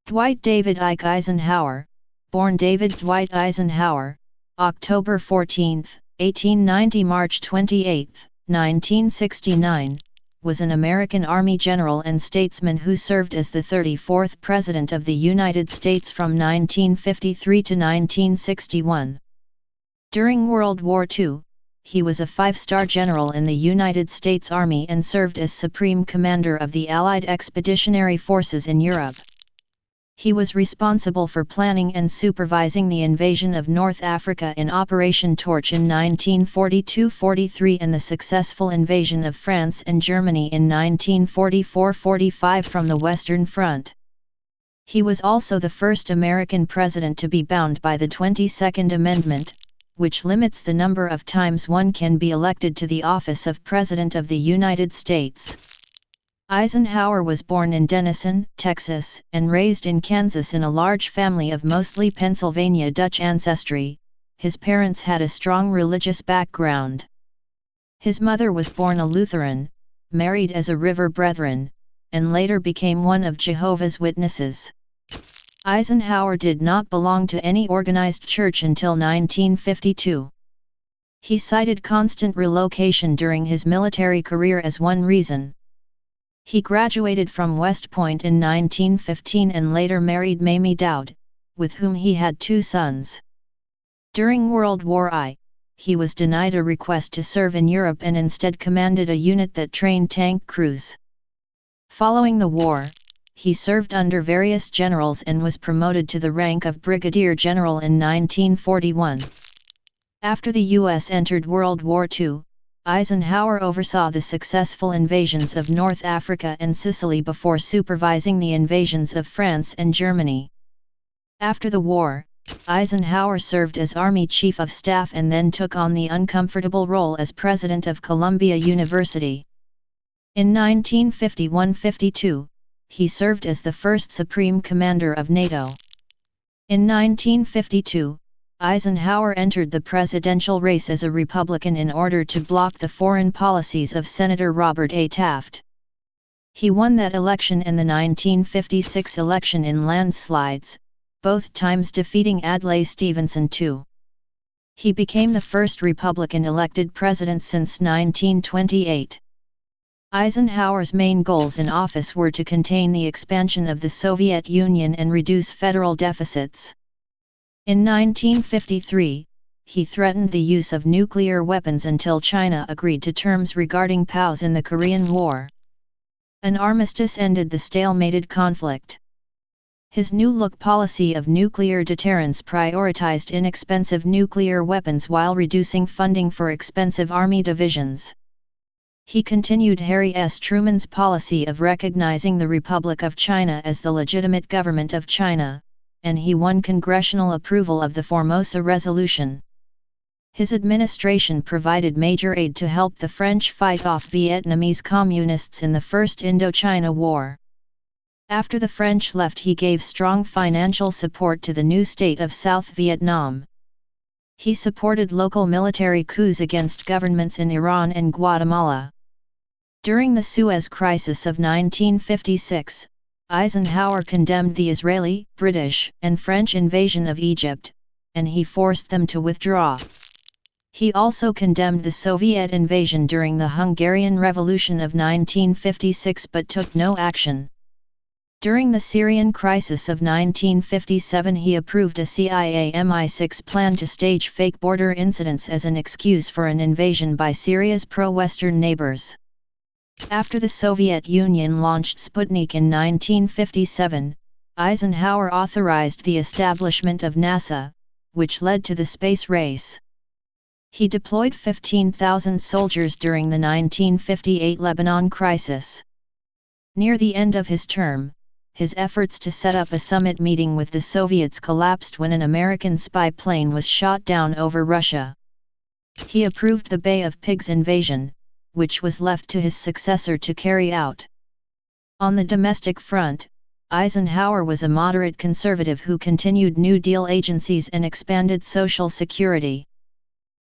Dwight David Ike Eisenhower, born David Dwight Eisenhower, October 14, 1890 – March 28, 1969, was an American Army general and statesman who served as the 34th President of the United States from 1953 to 1961. During World War II, he was a five-star general in the United States Army and served as Supreme Commander of the Allied Expeditionary Forces in Europe. He was responsible for planning and supervising the invasion of North Africa in Operation Torch in 1942–43 and the successful invasion of France and Germany in 1944–45 from the Western Front. He was also the first American president to be bound by the 22nd Amendment, which limits the number of times one can be elected to the office of President of the United States. Eisenhower was born in Denison, Texas, and raised in Kansas in a large family of mostly Pennsylvania Dutch ancestry. His parents had a strong religious background. His mother was born a Lutheran, married as a River Brethren, and later became one of Jehovah's Witnesses. Eisenhower did not belong to any organized church until 1952. He cited constant relocation during his military career as one reason. He graduated from West Point in 1915 and later married Mamie Dowd, with whom he had two sons. During World War I, he was denied a request to serve in Europe and instead commanded a unit that trained tank crews. Following the war, he served under various generals and was promoted to the rank of brigadier general in 1941. After the U.S. entered World War II, Eisenhower oversaw the successful invasions of North Africa and Sicily before supervising the invasions of France and Germany. After the war, Eisenhower served as Army Chief of Staff and then took on the uncomfortable role as President of Columbia University. In 1951–52, he served as the first Supreme Commander of NATO. In 1952, Eisenhower entered the presidential race as a Republican in order to block the foreign policies of Senator Robert A. Taft. He won that election and the 1956 election in landslides, both times defeating Adlai Stevenson II. He became the first Republican elected president since 1928. Eisenhower's main goals in office were to contain the expansion of the Soviet Union and reduce federal deficits. In 1953, he threatened the use of nuclear weapons until China agreed to terms regarding POWs in the Korean War. An armistice ended the stalemated conflict. His New Look policy of nuclear deterrence prioritized inexpensive nuclear weapons while reducing funding for expensive army divisions. He continued Harry S. Truman's policy of recognizing the Republic of China as the legitimate government of China, and he won congressional approval of the Formosa Resolution. His administration provided major aid to help the French fight off Vietnamese communists in the First Indochina War. After the French left, he gave strong financial support to the new state of South Vietnam. He supported local military coups against governments in Iran and Guatemala. During the Suez Crisis of 1956, Eisenhower condemned the Israeli, British, and French invasion of Egypt, and he forced them to withdraw. He also condemned the Soviet invasion during the Hungarian Revolution of 1956 but took no action. During the Syrian crisis of 1957, he approved a CIA MI6 plan to stage fake border incidents as an excuse for an invasion by Syria's pro-Western neighbors. After the Soviet Union launched Sputnik in 1957, Eisenhower authorized the establishment of NASA, which led to the space race. He deployed 15,000 soldiers during the 1958 Lebanon crisis. Near the end of his term, his efforts to set up a summit meeting with the Soviets collapsed when an American spy plane was shot down over Russia. He approved the Bay of Pigs invasion, which was left to his successor to carry out. On the domestic front, Eisenhower was a moderate conservative who continued New Deal agencies and expanded Social Security.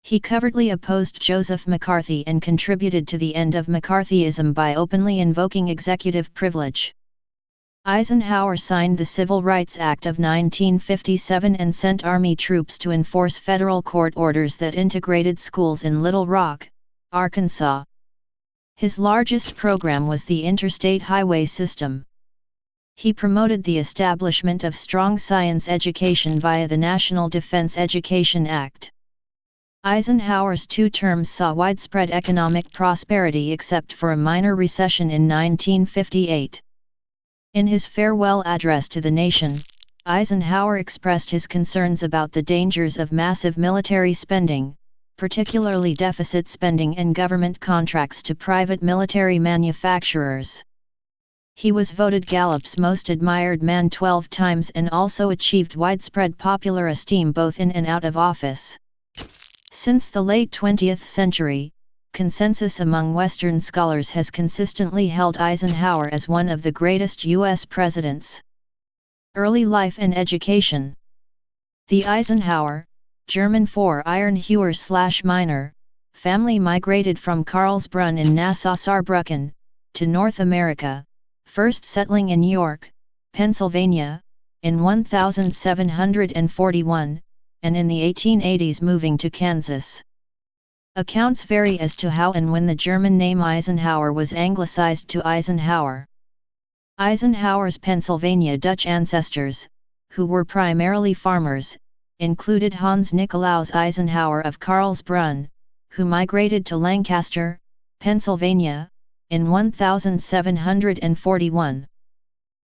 He covertly opposed Joseph McCarthy and contributed to the end of McCarthyism by openly invoking executive privilege. Eisenhower signed the Civil Rights Act of 1957 and sent Army troops to enforce federal court orders that integrated schools in Little Rock, Arkansas. His largest program was the interstate highway system. He promoted the establishment of strong science education via the National Defense Education Act. Eisenhower's 2 terms saw widespread economic prosperity except for a minor recession in 1958. In his farewell address to the nation, Eisenhower expressed his concerns about the dangers of massive military spending, particularly deficit spending and government contracts to private military manufacturers. He was voted Gallup's most admired man 12 times and also achieved widespread popular esteem both in and out of office. Since the late 20th century, consensus among Western scholars has consistently held Eisenhower as one of the greatest U.S. presidents. Early life and education. The Eisenhower, German for Ironhuer/miner, family migrated from Karlsbrunn in Nassau-Saarbrücken, to North America, first settling in York, Pennsylvania, in 1741, and in the 1880s moving to Kansas. Accounts vary as to how and when the German name Eisenhower was anglicized to Eisenhower. Eisenhower's Pennsylvania Dutch ancestors, who were primarily farmers, included Hans Nicolaus Eisenhower of Karlsbrunn, who migrated to Lancaster, Pennsylvania, in 1741.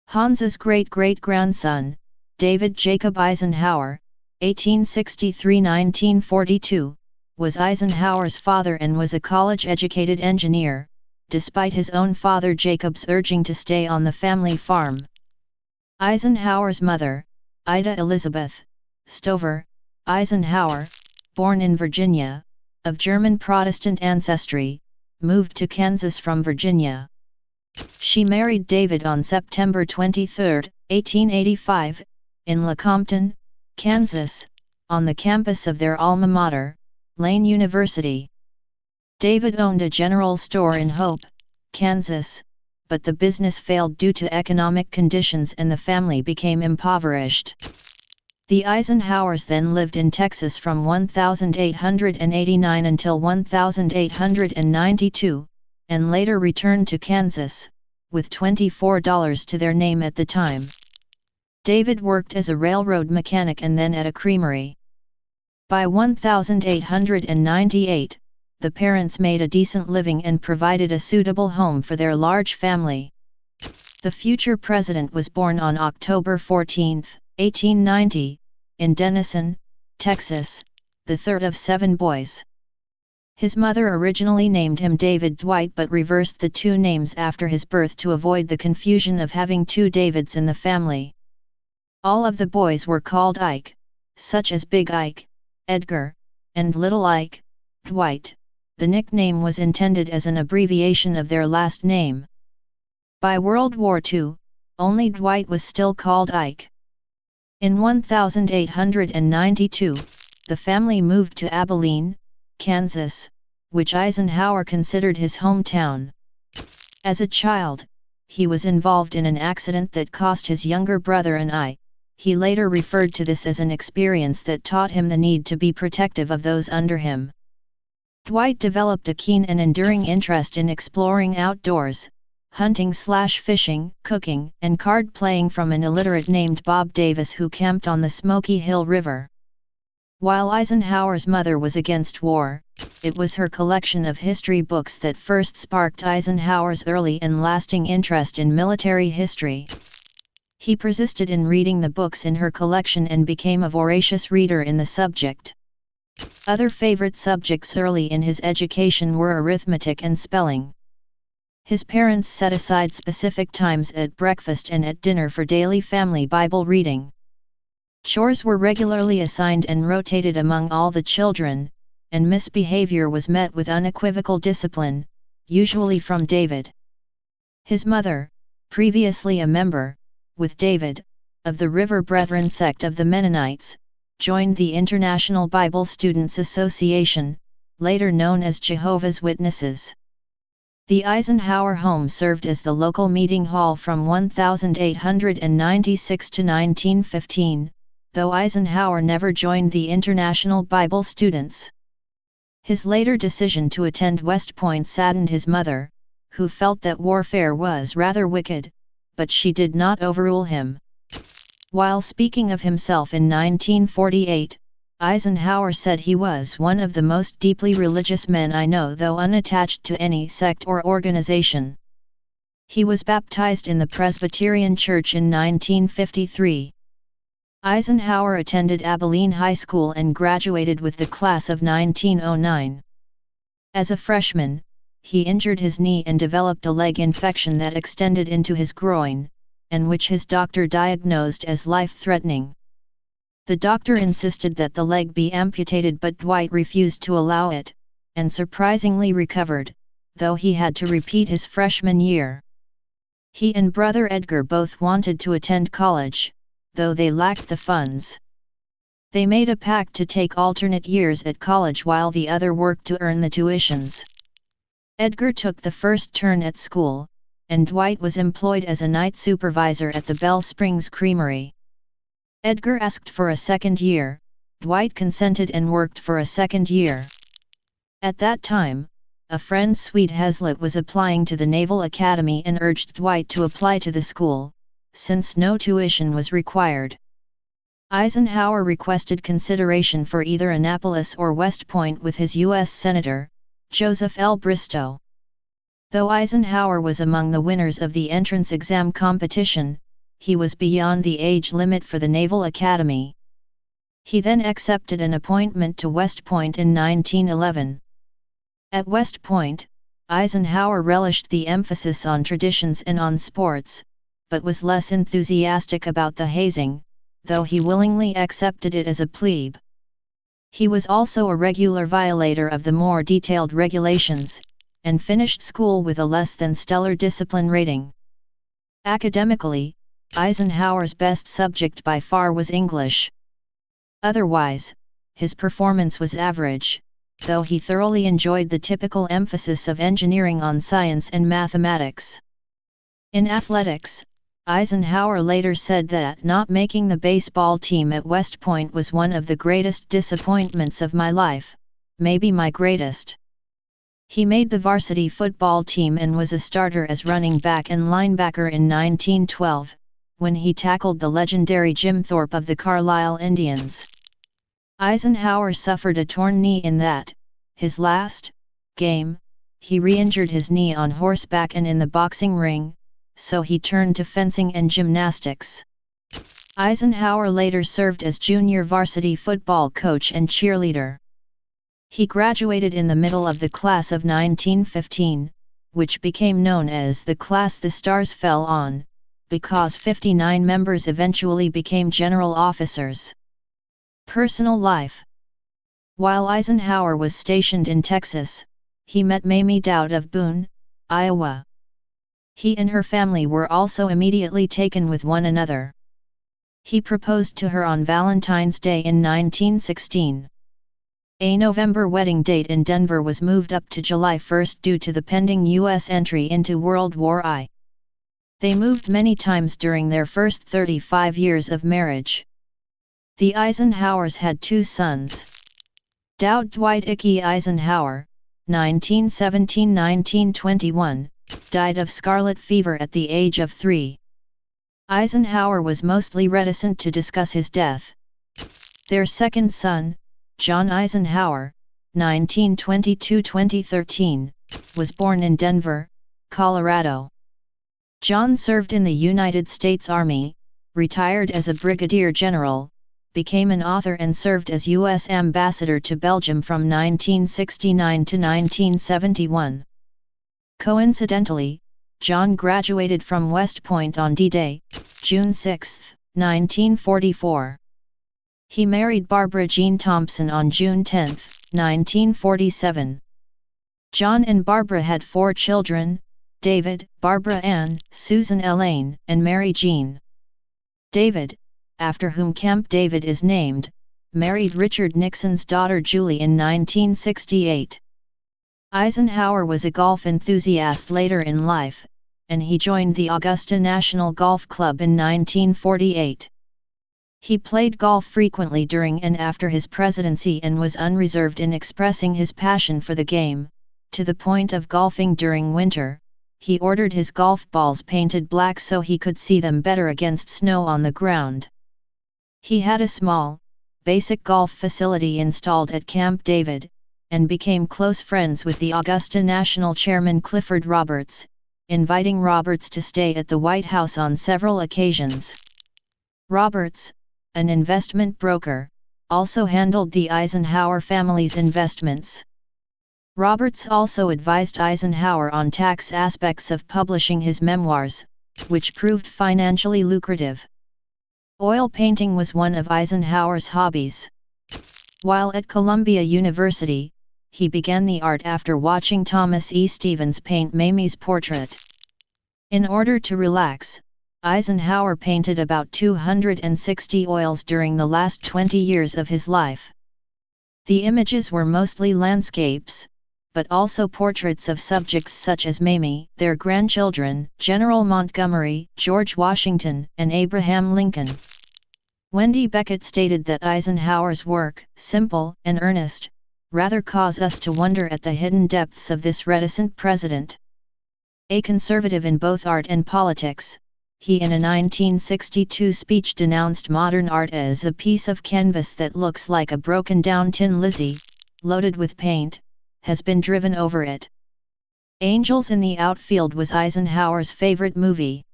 Hans's great-great-grandson, David Jacob Eisenhower, 1863–1942, was Eisenhower's father and was a college-educated engineer, despite his own father Jacob's urging to stay on the family farm. Eisenhower's mother, Ida Elizabeth Stover Eisenhower, born in Virginia, of German Protestant ancestry, moved to Kansas from Virginia. She married David on September 23, 1885, in Lecompton, Kansas, on the campus of their alma mater, Lane University. David owned a general store in Hope, Kansas, but the business failed due to economic conditions and the family became impoverished. The Eisenhowers then lived in Texas from 1889 until 1892, and later returned to Kansas, with $24 to their name at the time. David worked as a railroad mechanic and then at a creamery. By 1898, the parents made a decent living and provided a suitable home for their large family. The future president was born on October 14, 1890, in Denison, Texas, the third of 7 boys. His mother originally named him David Dwight but reversed the 2 names after his birth to avoid the confusion of having 2 Davids in the family. All of the boys were called Ike, such as Big Ike, Edgar, and Little Ike, Dwight. The nickname was intended as an abbreviation of their last name. By World War II, only Dwight was still called Ike. In 1892, the family moved to Abilene, Kansas, which Eisenhower considered his hometown. As a child, he was involved in an accident that cost his younger brother an eye. He later referred to this as an experience that taught him the need to be protective of those under him. Dwight developed a keen and enduring interest in exploring outdoors, hunting/fishing, cooking, and card playing from an illiterate named Bob Davis who camped on the Smoky Hill River. While Eisenhower's mother was against war, it was her collection of history books that first sparked Eisenhower's early and lasting interest in military history. He persisted in reading the books in her collection and became a voracious reader in the subject. Other favorite subjects early in his education were arithmetic and spelling. His parents set aside specific times at breakfast and at dinner for daily family Bible reading. Chores were regularly assigned and rotated among all the children, and misbehavior was met with unequivocal discipline, usually from David. His mother, previously a member, with David, of the River Brethren sect of the Mennonites, joined the International Bible Students Association, later known as Jehovah's Witnesses. The Eisenhower home served as the local meeting hall from 1896 to 1915, though Eisenhower never joined the International Bible Students. His later decision to attend West Point saddened his mother, who felt that warfare was rather wicked, but she did not overrule him. While speaking of himself in 1948, Eisenhower said he was one of the most deeply religious men I know, though unattached to any sect or organization. He was baptized in the Presbyterian Church in 1953. Eisenhower attended Abilene High School and graduated with the class of 1909. As a freshman, he injured his knee and developed a leg infection that extended into his groin, and which his doctor diagnosed as life-threatening. The doctor insisted that the leg be amputated, but Dwight refused to allow it, and surprisingly recovered, though he had to repeat his freshman year. He and brother Edgar both wanted to attend college, though they lacked the funds. They made a pact to take alternate years at college while the other worked to earn the tuitions. Edgar took the first turn at school, and Dwight was employed as a night supervisor at the Bell Springs Creamery. Edgar asked for a second year, Dwight consented and worked for a second year. At that time, a friend Sweet Hazlitt was applying to the Naval Academy and urged Dwight to apply to the school, since no tuition was required. Eisenhower requested consideration for either Annapolis or West Point with his U.S. Senator, Joseph L. Bristow. Though Eisenhower was among the winners of the entrance exam competition, he was beyond the age limit for the Naval Academy. He then accepted an appointment to West Point in 1911. At West Point, Eisenhower relished the emphasis on traditions and on sports, but was less enthusiastic about the hazing, though he willingly accepted it as a plebe. He was also a regular violator of the more detailed regulations, and finished school with a less than stellar discipline rating. Academically, Eisenhower's best subject by far was English. Otherwise, his performance was average, though he thoroughly enjoyed the typical emphasis of engineering on science and mathematics. In athletics, Eisenhower later said that not making the baseball team at West Point was one of the greatest disappointments of my life, maybe my greatest. He made the varsity football team and was a starter as running back and linebacker in 1912, when he tackled the legendary Jim Thorpe of the Carlisle Indians. Eisenhower suffered a torn knee in that, his last game, he re-injured his knee on horseback and in the boxing ring, so he turned to fencing and gymnastics. Eisenhower later served as junior varsity football coach and cheerleader. He graduated in the middle of the class of 1915, which became known as the class the stars fell on, because 59 members eventually became general officers. Personal life. While Eisenhower was stationed in Texas, he met Mamie Dowd of Boone, Iowa. He and her family were also immediately taken with one another. He proposed to her on Valentine's Day in 1916. A November wedding date in Denver was moved up to July 1 due to the pending U.S. entry into World War I. They moved many times during their first 35 years of marriage. The Eisenhowers had two sons. Dowd Dwight Icky Eisenhower, 1917–1921, died of scarlet fever at the age of 3. Eisenhower was mostly reticent to discuss his death. Their second son, John Eisenhower, 1922–2013, was born in Denver, Colorado. John served in the United States Army, retired as a brigadier general, became an author and served as U.S. ambassador to Belgium from 1969 to 1971. Coincidentally, John graduated from West Point on D-Day, June 6, 1944. He married Barbara Jean Thompson on June 10, 1947. John and Barbara had 4 children, David, Barbara Ann, Susan Elaine, and Mary Jean. David, after whom Camp David is named, married Richard Nixon's daughter Julie in 1968. Eisenhower was a golf enthusiast later in life, and he joined the Augusta National Golf Club in 1948. He played golf frequently during and after his presidency and was unreserved in expressing his passion for the game, to the point of golfing during winter. He ordered his golf balls painted black so he could see them better against snow on the ground. He had a small, basic golf facility installed at Camp David, and became close friends with the Augusta National Chairman Clifford Roberts, inviting Roberts to stay at the White House on several occasions. Roberts, an investment broker, also handled the Eisenhower family's investments. Roberts also advised Eisenhower on tax aspects of publishing his memoirs, which proved financially lucrative. Oil painting was one of Eisenhower's hobbies. While at Columbia University, he began the art after watching Thomas E. Stevens paint Mamie's portrait. In order to relax, Eisenhower painted about 260 oils during the last 20 years of his life. The images were mostly landscapes, but also portraits of subjects such as Mamie, their grandchildren, General Montgomery, George Washington, and Abraham Lincoln. Wendy Beckett stated that Eisenhower's work, simple and earnest, rather cause us to wonder at the hidden depths of this reticent president. A conservative in both art and politics, he in a 1962 speech denounced modern art as a piece of canvas that looks like a broken-down tin Lizzie, loaded with paint, has been driven over it. Angels in the Outfield was Eisenhower's favorite movie.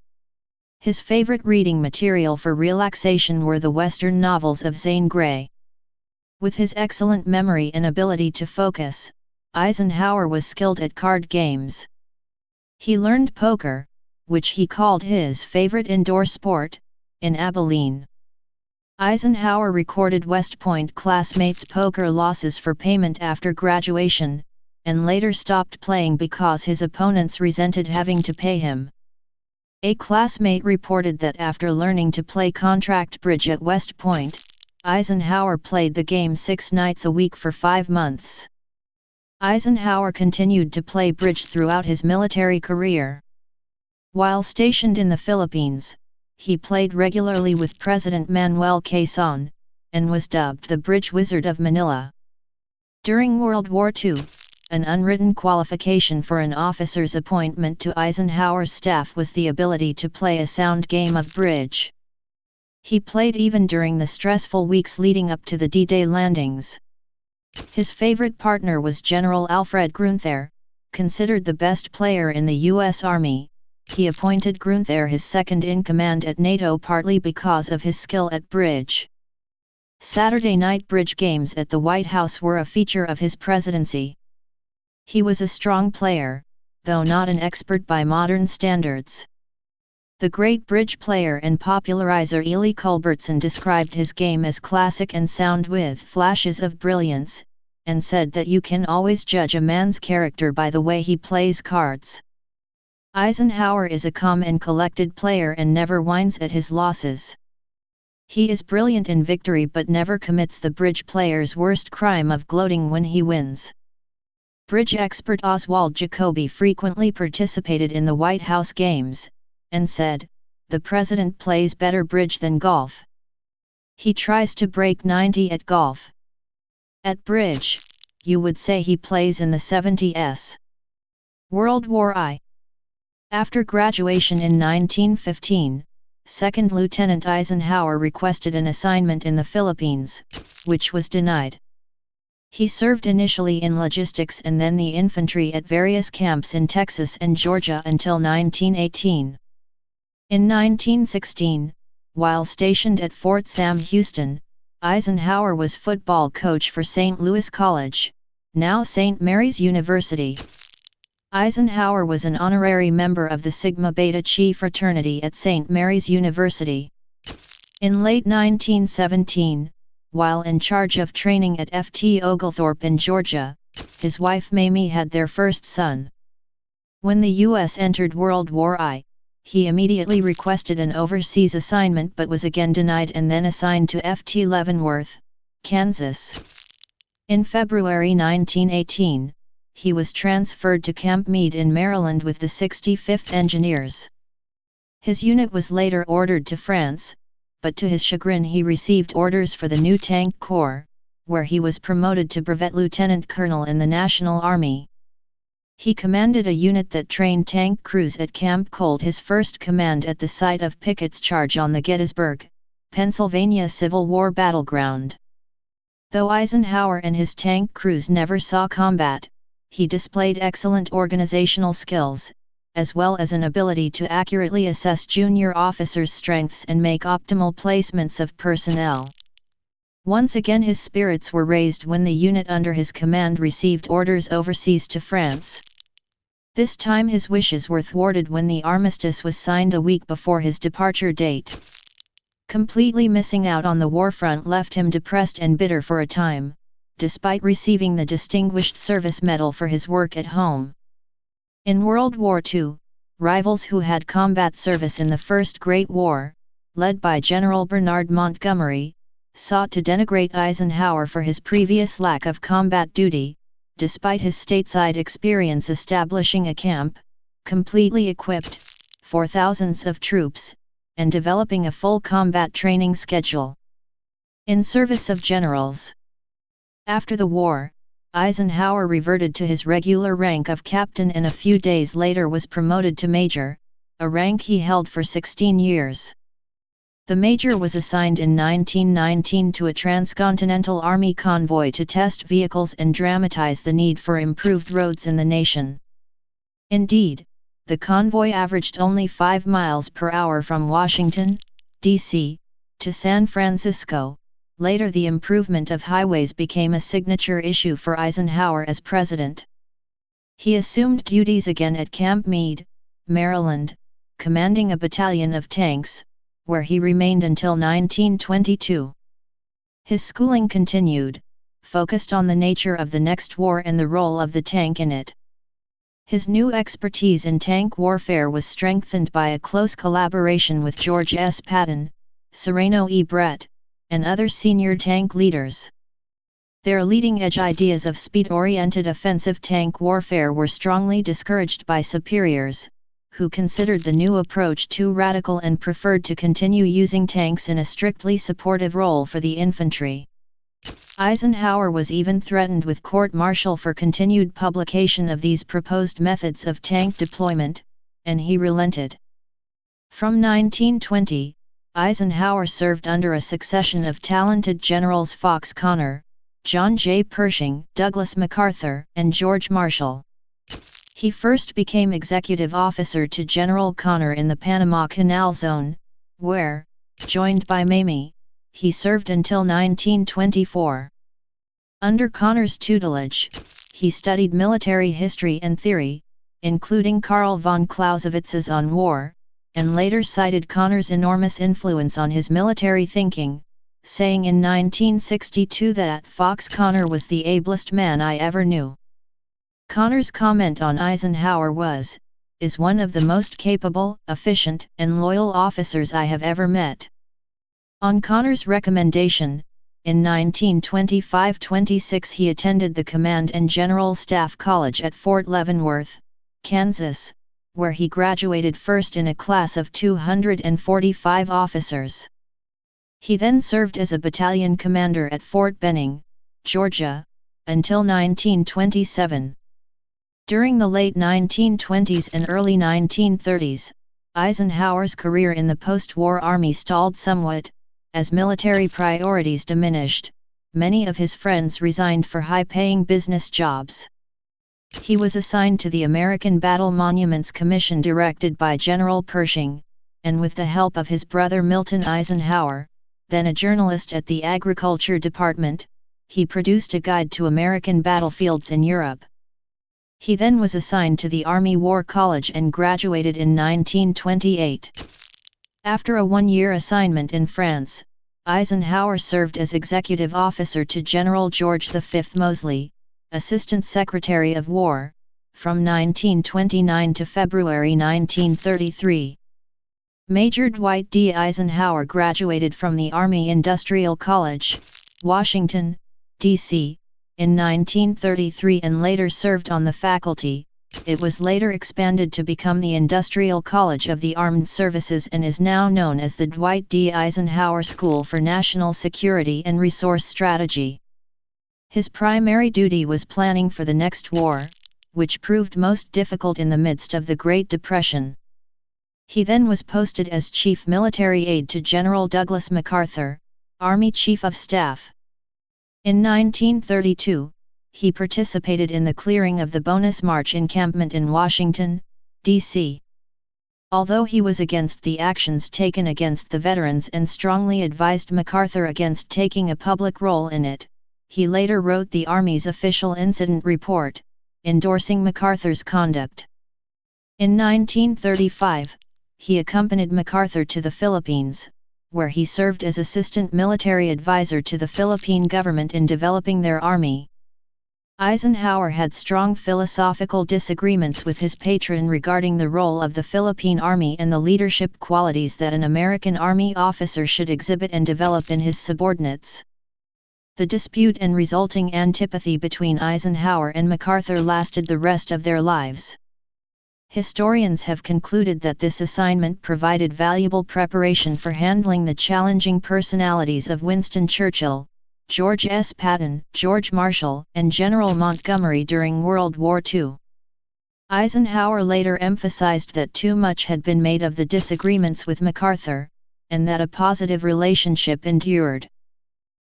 His favorite reading material for relaxation were the Western novels of Zane Grey. With his excellent memory and ability to focus, Eisenhower was skilled at card games. He learned poker, which he called his favorite indoor sport, in Abilene. Eisenhower recorded West Point classmates' poker losses for payment after graduation, and later stopped playing because his opponents resented having to pay him. A classmate reported that after learning to play contract bridge at West Point, Eisenhower played the game 6 nights a week for 5 months. Eisenhower continued to play bridge throughout his military career. While stationed in the Philippines, he played regularly with President Manuel Quezon, and was dubbed the Bridge Wizard of Manila. During World War II, an unwritten qualification for an officer's appointment to Eisenhower's staff was the ability to play a sound game of bridge. He played even during the stressful weeks leading up to the D-Day landings. His favorite partner was General Alfred Gruenther, considered the best player in the U.S. Army. He appointed Gruenther his second-in-command at NATO partly because of his skill at bridge. Saturday night bridge games at the White House were a feature of his presidency. He was a strong player, though not an expert by modern standards. The great bridge player and popularizer Ely Culbertson described his game as classic and sound with flashes of brilliance, and said that you can always judge a man's character by the way he plays cards. Eisenhower is a calm and collected player and never whines at his losses. He is brilliant in victory but never commits the bridge player's worst crime of gloating when he wins. Bridge expert Oswald Jacoby frequently participated in the White House games, and said, "The president plays better bridge than golf. He tries to break 90 at golf. At bridge, you would say he plays in the 70s." World War I. After graduation in 1915, Second Lieutenant Eisenhower requested an assignment in the Philippines, which was denied. He served initially in logistics and then the infantry at various camps in Texas and Georgia until 1918. In 1916, while stationed at Fort Sam Houston, Eisenhower was football coach for St. Louis College, now St. Mary's University. Eisenhower was an honorary member of the Sigma Beta Chi fraternity at St. Mary's University. In late 1917, while in charge of training at Ft. Oglethorpe in Georgia, his wife Mamie had their first son. When the U.S. entered World War I, he immediately requested an overseas assignment but was again denied and then assigned to Ft. Leavenworth, Kansas. In February 1918, he was transferred to Camp Meade in Maryland with the 65th Engineers. His unit was later ordered to France, but to his chagrin he received orders for the new Tank Corps, where he was promoted to brevet lieutenant colonel in the National Army. He commanded a unit that trained tank crews at Camp Cold, his first command at the site of Pickett's charge on the Gettysburg, Pennsylvania Civil War battleground. Though Eisenhower and his tank crews never saw combat, he displayed excellent organizational skills, as well as an ability to accurately assess junior officers' strengths and make optimal placements of personnel. Once again his spirits were raised when the unit under his command received orders overseas to France. This time his wishes were thwarted when the armistice was signed a week before his departure date. Completely missing out on the war front left him depressed and bitter for a time, despite receiving the Distinguished Service Medal for his work at home. In World War II, rivals who had combat service in the First Great War, led by General Bernard Montgomery, sought to denigrate Eisenhower for his previous lack of combat duty, despite his stateside experience establishing a camp, completely equipped, for thousands of troops, and developing a full combat training schedule. In service of generals. After the war, Eisenhower reverted to his regular rank of captain and a few days later was promoted to major, a rank he held for 16 years. The major was assigned in 1919 to a transcontinental army convoy to test vehicles and dramatize the need for improved roads in the nation. Indeed, the convoy averaged only 5 miles per hour from Washington, D.C., to San Francisco. Later the improvement of highways became a signature issue for Eisenhower as president. He assumed duties again at Camp Meade, Maryland, commanding a battalion of tanks, where he remained until 1922. His schooling continued, focused on the nature of the next war and the role of the tank in it. His new expertise in tank warfare was strengthened by a close collaboration with George S. Patton, Sereno E. Brett, and other senior tank leaders. Their leading-edge ideas of speed-oriented offensive tank warfare were strongly discouraged by superiors, who considered the new approach too radical and preferred to continue using tanks in a strictly supportive role for the infantry. Eisenhower was even threatened with court-martial for continued publication of these proposed methods of tank deployment, and he relented. From 1920, Eisenhower served under a succession of talented generals Fox Connor, John J. Pershing, Douglas MacArthur, and George Marshall. He first became executive officer to General Connor in the Panama Canal Zone, where, joined by Mamie, he served until 1924. Under Connor's tutelage, he studied military history and theory, including Karl von Clausewitz's On War, and later cited Connor's enormous influence on his military thinking, saying in 1962 that Fox Connor was the ablest man I ever knew. Connor's comment on Eisenhower was, "is one of the most capable, efficient, and loyal officers I have ever met." On Connor's recommendation, in 1925-26 he attended the Command and General Staff College at Fort Leavenworth, Kansas, where he graduated first in a class of 245 officers. He then served as a battalion commander at Fort Benning, Georgia, until 1927. During the late 1920s and early 1930s, Eisenhower's career in the post-war army stalled somewhat. As military priorities diminished, many of his friends resigned for high-paying business jobs. He was assigned to the American Battle Monuments Commission directed by General Pershing, and with the help of his brother Milton Eisenhower, then a journalist at the Agriculture Department, he produced a guide to American battlefields in Europe. He then was assigned to the Army War College and graduated in 1928. After a one-year assignment in France, Eisenhower served as executive officer to General George V. Moseley, Assistant Secretary of War, from 1929 to February 1933. Major Dwight D. Eisenhower graduated from the Army Industrial College, Washington, D.C., in 1933 and later served on the faculty. It was later expanded to become the Industrial College of the Armed Services and is now known as the Dwight D. Eisenhower School for National Security and Resource Strategy. His primary duty was planning for the next war, which proved most difficult in the midst of the Great Depression. He then was posted as Chief Military Aide to General Douglas MacArthur, Army Chief of Staff. In 1932, he participated in the clearing of the Bonus March encampment in Washington, D.C. Although he was against the actions taken against the veterans and strongly advised MacArthur against taking a public role in it, he later wrote the Army's official incident report, endorsing MacArthur's conduct. In 1935, he accompanied MacArthur to the Philippines, where he served as assistant military advisor to the Philippine government in developing their army. Eisenhower had strong philosophical disagreements with his patron regarding the role of the Philippine Army and the leadership qualities that an American Army officer should exhibit and develop in his subordinates. The dispute and resulting antipathy between Eisenhower and MacArthur lasted the rest of their lives. Historians have concluded that this assignment provided valuable preparation for handling the challenging personalities of Winston Churchill, George S. Patton, George Marshall, and General Montgomery during World War II. Eisenhower later emphasized that too much had been made of the disagreements with MacArthur, and that a positive relationship endured.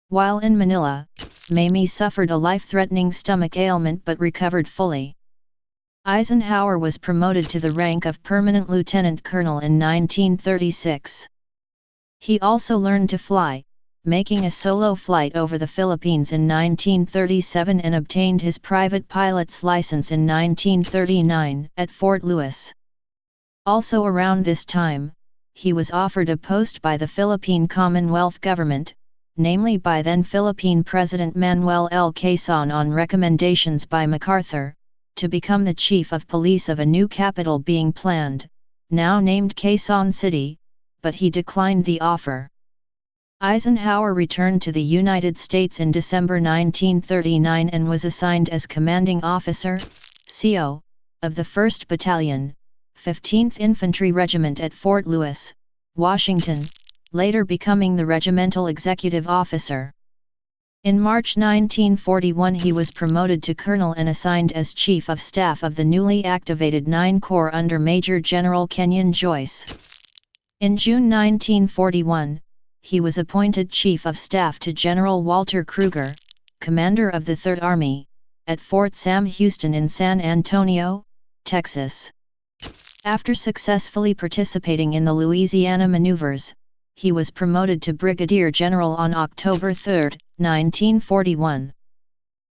While in Manila, Mamie suffered a life-threatening stomach ailment but recovered fully. Eisenhower was promoted to the rank of permanent lieutenant colonel in 1936. He also learned to fly, making a solo flight over the Philippines in 1937 and obtained his private pilot's license in 1939 at Fort Lewis. Also around this time, he was offered a post by the Philippine Commonwealth government, namely by then Philippine President Manuel L. Quezon on recommendations by MacArthur, to become the chief of police of a new capital being planned, now named Quezon City, but he declined the offer. Eisenhower returned to the United States in December 1939 and was assigned as commanding officer, CO, of the 1st Battalion, 15th Infantry Regiment at Fort Lewis, Washington, later becoming the regimental executive officer. In March 1941 he was promoted to colonel and assigned as Chief of Staff of the newly activated 9 Corps under Major General Kenyon Joyce. In June 1941, he was appointed Chief of Staff to General Walter Kruger, commander of the Third Army, at Fort Sam Houston in San Antonio, Texas. After successfully participating in the Louisiana maneuvers, he was promoted to Brigadier General on October 3, 1941.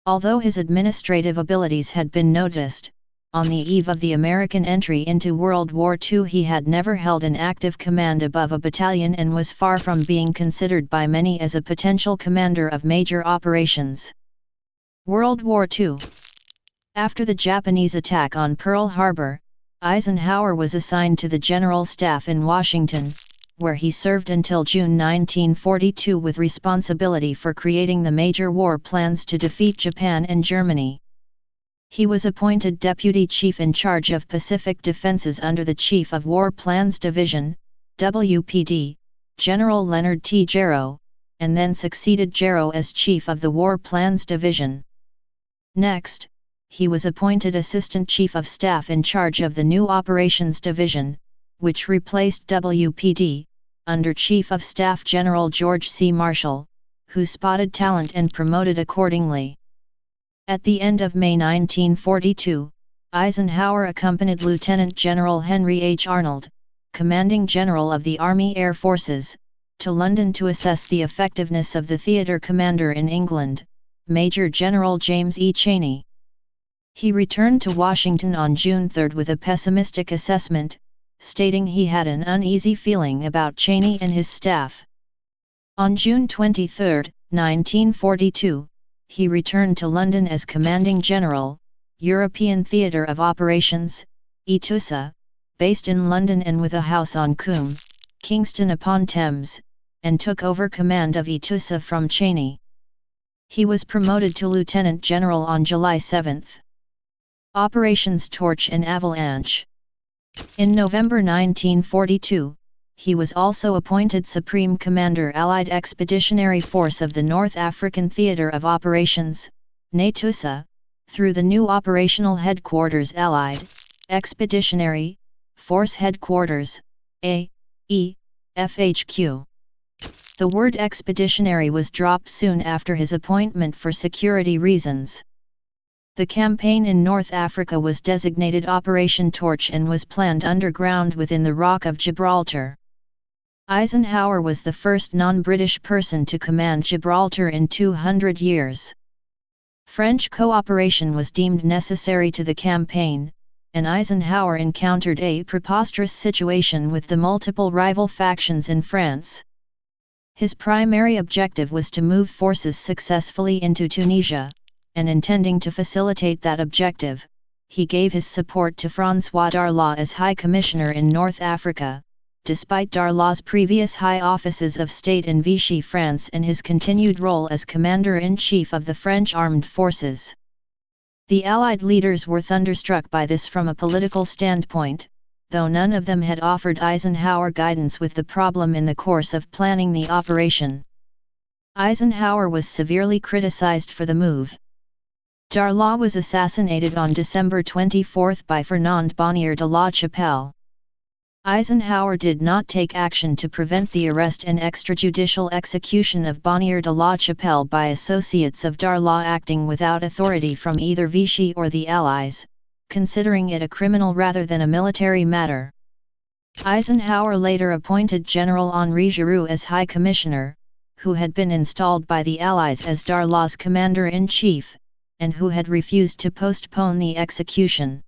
Although his administrative abilities had been noticed, on the eve of the American entry into World War II he had never held an active command above a battalion and was far from being considered by many as a potential commander of major operations. World War II. After the Japanese attack on Pearl Harbor, Eisenhower was assigned to the General Staff in Washington, where he served until June 1942 with responsibility for creating the major war plans to defeat Japan and Germany. He was appointed Deputy Chief in charge of Pacific Defenses under the Chief of War Plans Division, WPD, General Leonard T. Jarrow, and then succeeded Jarrow as Chief of the War Plans Division. Next, he was appointed Assistant Chief of Staff in charge of the new Operations Division, which replaced WPD, under Chief of Staff General George C. Marshall, who spotted talent and promoted accordingly. At the end of May 1942, Eisenhower accompanied Lieutenant General Henry H. Arnold, Commanding General of the Army Air Forces, to London to assess the effectiveness of the theatre commander in England, Major General James E. Cheney. He returned to Washington on June 3 with a pessimistic assessment, stating he had an uneasy feeling about Cheney and his staff. On June 23, 1942, he returned to London as Commanding General, European Theatre of Operations, ETUSA, based in London and with a house on Coombe, Kingston upon Thames, and took over command of ETUSA from Cheney. He was promoted to lieutenant general on July 7. Operations Torch and Avalanche. In November 1942, he was also appointed Supreme Commander Allied Expeditionary Force of the North African Theatre of Operations, NATUSA, through the new operational headquarters Allied Expeditionary Force Headquarters, FHQ. The word expeditionary was dropped soon after his appointment for security reasons. The campaign in North Africa was designated Operation Torch and was planned underground within the Rock of Gibraltar. Eisenhower was the first non-British person to command Gibraltar in 200 years. French cooperation was deemed necessary to the campaign, and Eisenhower encountered a preposterous situation with the multiple rival factions in France. His primary objective was to move forces successfully into Tunisia, and intending to facilitate that objective, he gave his support to François Darlan as High Commissioner in North Africa, despite Darlan's previous high offices of state in Vichy, France, and his continued role as Commander-in-Chief of the French Armed Forces. The Allied leaders were thunderstruck by this from a political standpoint, though none of them had offered Eisenhower guidance with the problem in the course of planning the operation. Eisenhower was severely criticized for the move. Darlan was assassinated on December 24 by Fernand Bonnier de la Chapelle. Eisenhower did not take action to prevent the arrest and extrajudicial execution of Bonnier de la Chapelle by associates of Darlan acting without authority from either Vichy or the Allies, considering it a criminal rather than a military matter. Eisenhower later appointed General Henri Giroux as High Commissioner, who had been installed by the Allies as Darlan's Commander-in-Chief, and who had refused to postpone the execution.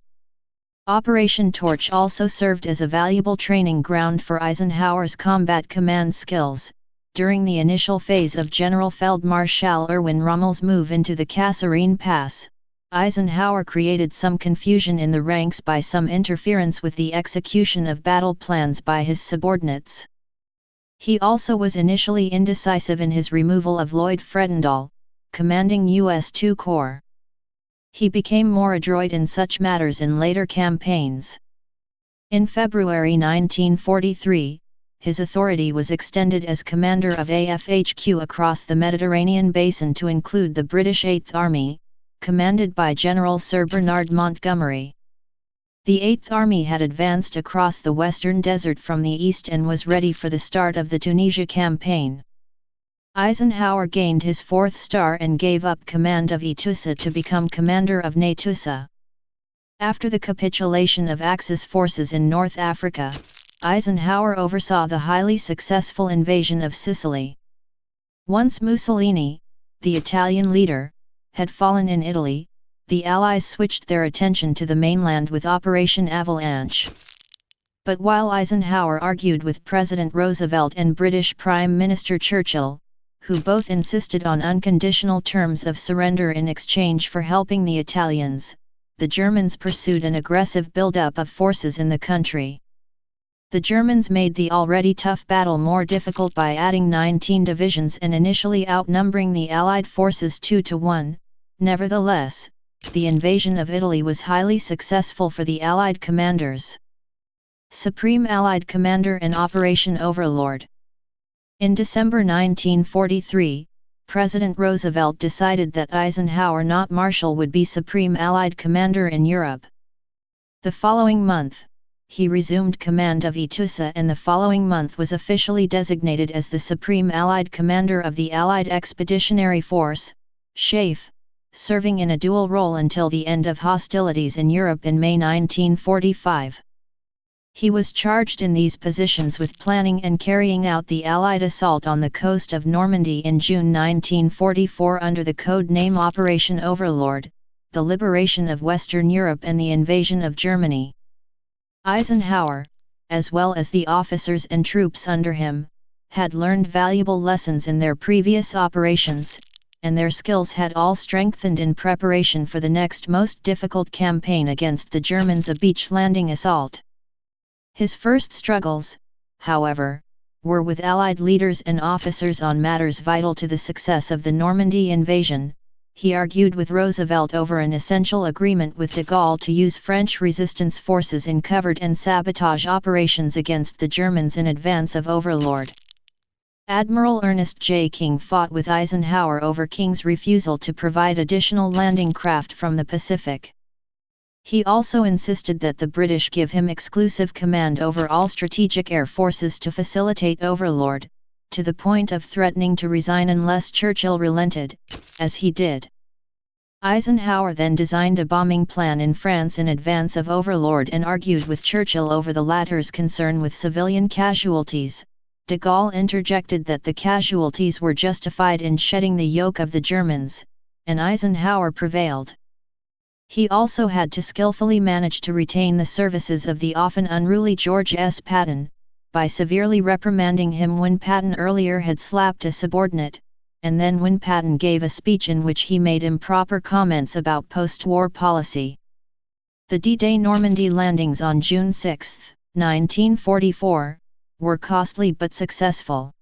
Operation Torch also served as a valuable training ground for Eisenhower's combat command skills. During the initial phase of General Feldmarschall Erwin Rommel's move into the Kasserine Pass, Eisenhower created some confusion in the ranks by some interference with the execution of battle plans by his subordinates. He also was initially indecisive in his removal of Lloyd Fredendall, commanding U.S. II Corps. He became more adroit in such matters in later campaigns. In February 1943, his authority was extended as commander of AFHQ across the Mediterranean basin to include the British Eighth Army, commanded by General Sir Bernard Montgomery. The Eighth Army had advanced across the Western Desert from the east and was ready for the start of the Tunisia campaign. Eisenhower gained his fourth star and gave up command of ETUSA to become commander of NATUSA. After the capitulation of Axis forces in North Africa, Eisenhower oversaw the highly successful invasion of Sicily. Once Mussolini, the Italian leader, had fallen in Italy, the Allies switched their attention to the mainland with Operation Avalanche. But while Eisenhower argued with President Roosevelt and British Prime Minister Churchill, who both insisted on unconditional terms of surrender in exchange for helping the Italians, the Germans pursued an aggressive buildup of forces in the country. The Germans made the already tough battle more difficult by adding 19 divisions and initially outnumbering the Allied forces 2-1. Nevertheless, the invasion of Italy was highly successful for the Allied commanders. Supreme Allied Commander and Operation Overlord. In December 1943, President Roosevelt decided that Eisenhower, not Marshall, would be Supreme Allied Commander in Europe. The following month, he resumed command of ETUSA and the following month was officially designated as the Supreme Allied Commander of the Allied Expeditionary Force, SHAEF, serving in a dual role until the end of hostilities in Europe in May 1945. He was charged in these positions with planning and carrying out the Allied assault on the coast of Normandy in June 1944 under the code name Operation Overlord, the liberation of Western Europe and the invasion of Germany. Eisenhower, as well as the officers and troops under him, had learned valuable lessons in their previous operations, and their skills had all strengthened in preparation for the next most difficult campaign against the Germans, a beach landing assault. His first struggles, however, were with Allied leaders and officers on matters vital to the success of the Normandy invasion. He argued with Roosevelt over an essential agreement with de Gaulle to use French resistance forces in covert and sabotage operations against the Germans in advance of Overlord. Admiral Ernest J. King fought with Eisenhower over King's refusal to provide additional landing craft from the Pacific. He also insisted that the British give him exclusive command over all strategic air forces to facilitate Overlord, to the point of threatening to resign unless Churchill relented, as he did. Eisenhower then designed a bombing plan in France in advance of Overlord and argued with Churchill over the latter's concern with civilian casualties. De Gaulle interjected that the casualties were justified in shedding the yoke of the Germans, and Eisenhower prevailed. He also had to skillfully manage to retain the services of the often unruly George S. Patton, by severely reprimanding him when Patton earlier had slapped a subordinate, and then when Patton gave a speech in which he made improper comments about post-war policy. The D-Day Normandy landings on June 6, 1944, were costly but successful.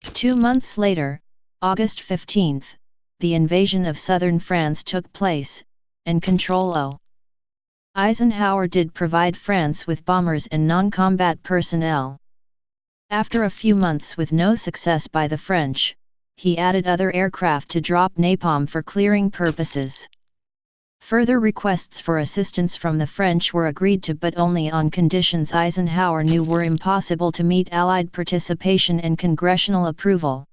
2 months later, August 15, the invasion of southern France took place, and Control O. Eisenhower did provide France with bombers and non-combat personnel. After a few months with no success by the French, he added other aircraft to drop napalm for clearing purposes. Further requests for assistance from the French were agreed to, but only on conditions Eisenhower knew were impossible to meet Allied participation and congressional approval.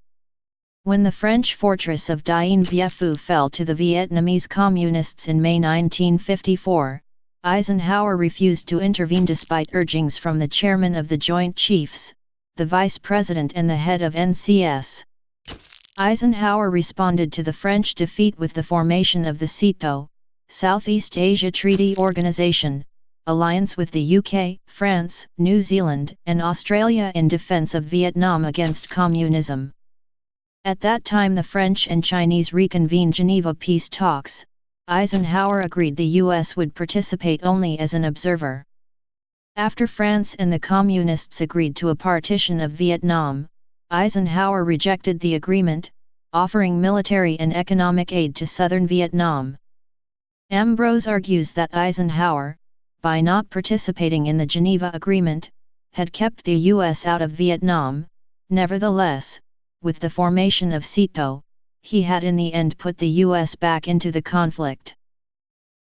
When the French fortress of Dien Bien Phu fell to the Vietnamese Communists in May 1954, Eisenhower refused to intervene despite urgings from the chairman of the Joint Chiefs, the vice president and the head of NCS. Eisenhower responded to the French defeat with the formation of the SEATO, Southeast Asia Treaty Organization, alliance with the UK, France, New Zealand, and Australia in defense of Vietnam against communism. At that time the French and Chinese reconvened Geneva peace talks. Eisenhower agreed the US would participate only as an observer. After France and the Communists agreed to a partition of Vietnam, Eisenhower rejected the agreement, offering military and economic aid to southern Vietnam. Ambrose argues that Eisenhower, by not participating in the Geneva Agreement, had kept the US out of Vietnam. Nevertheless, with the formation of SEATO, he had in the end put the US back into the conflict.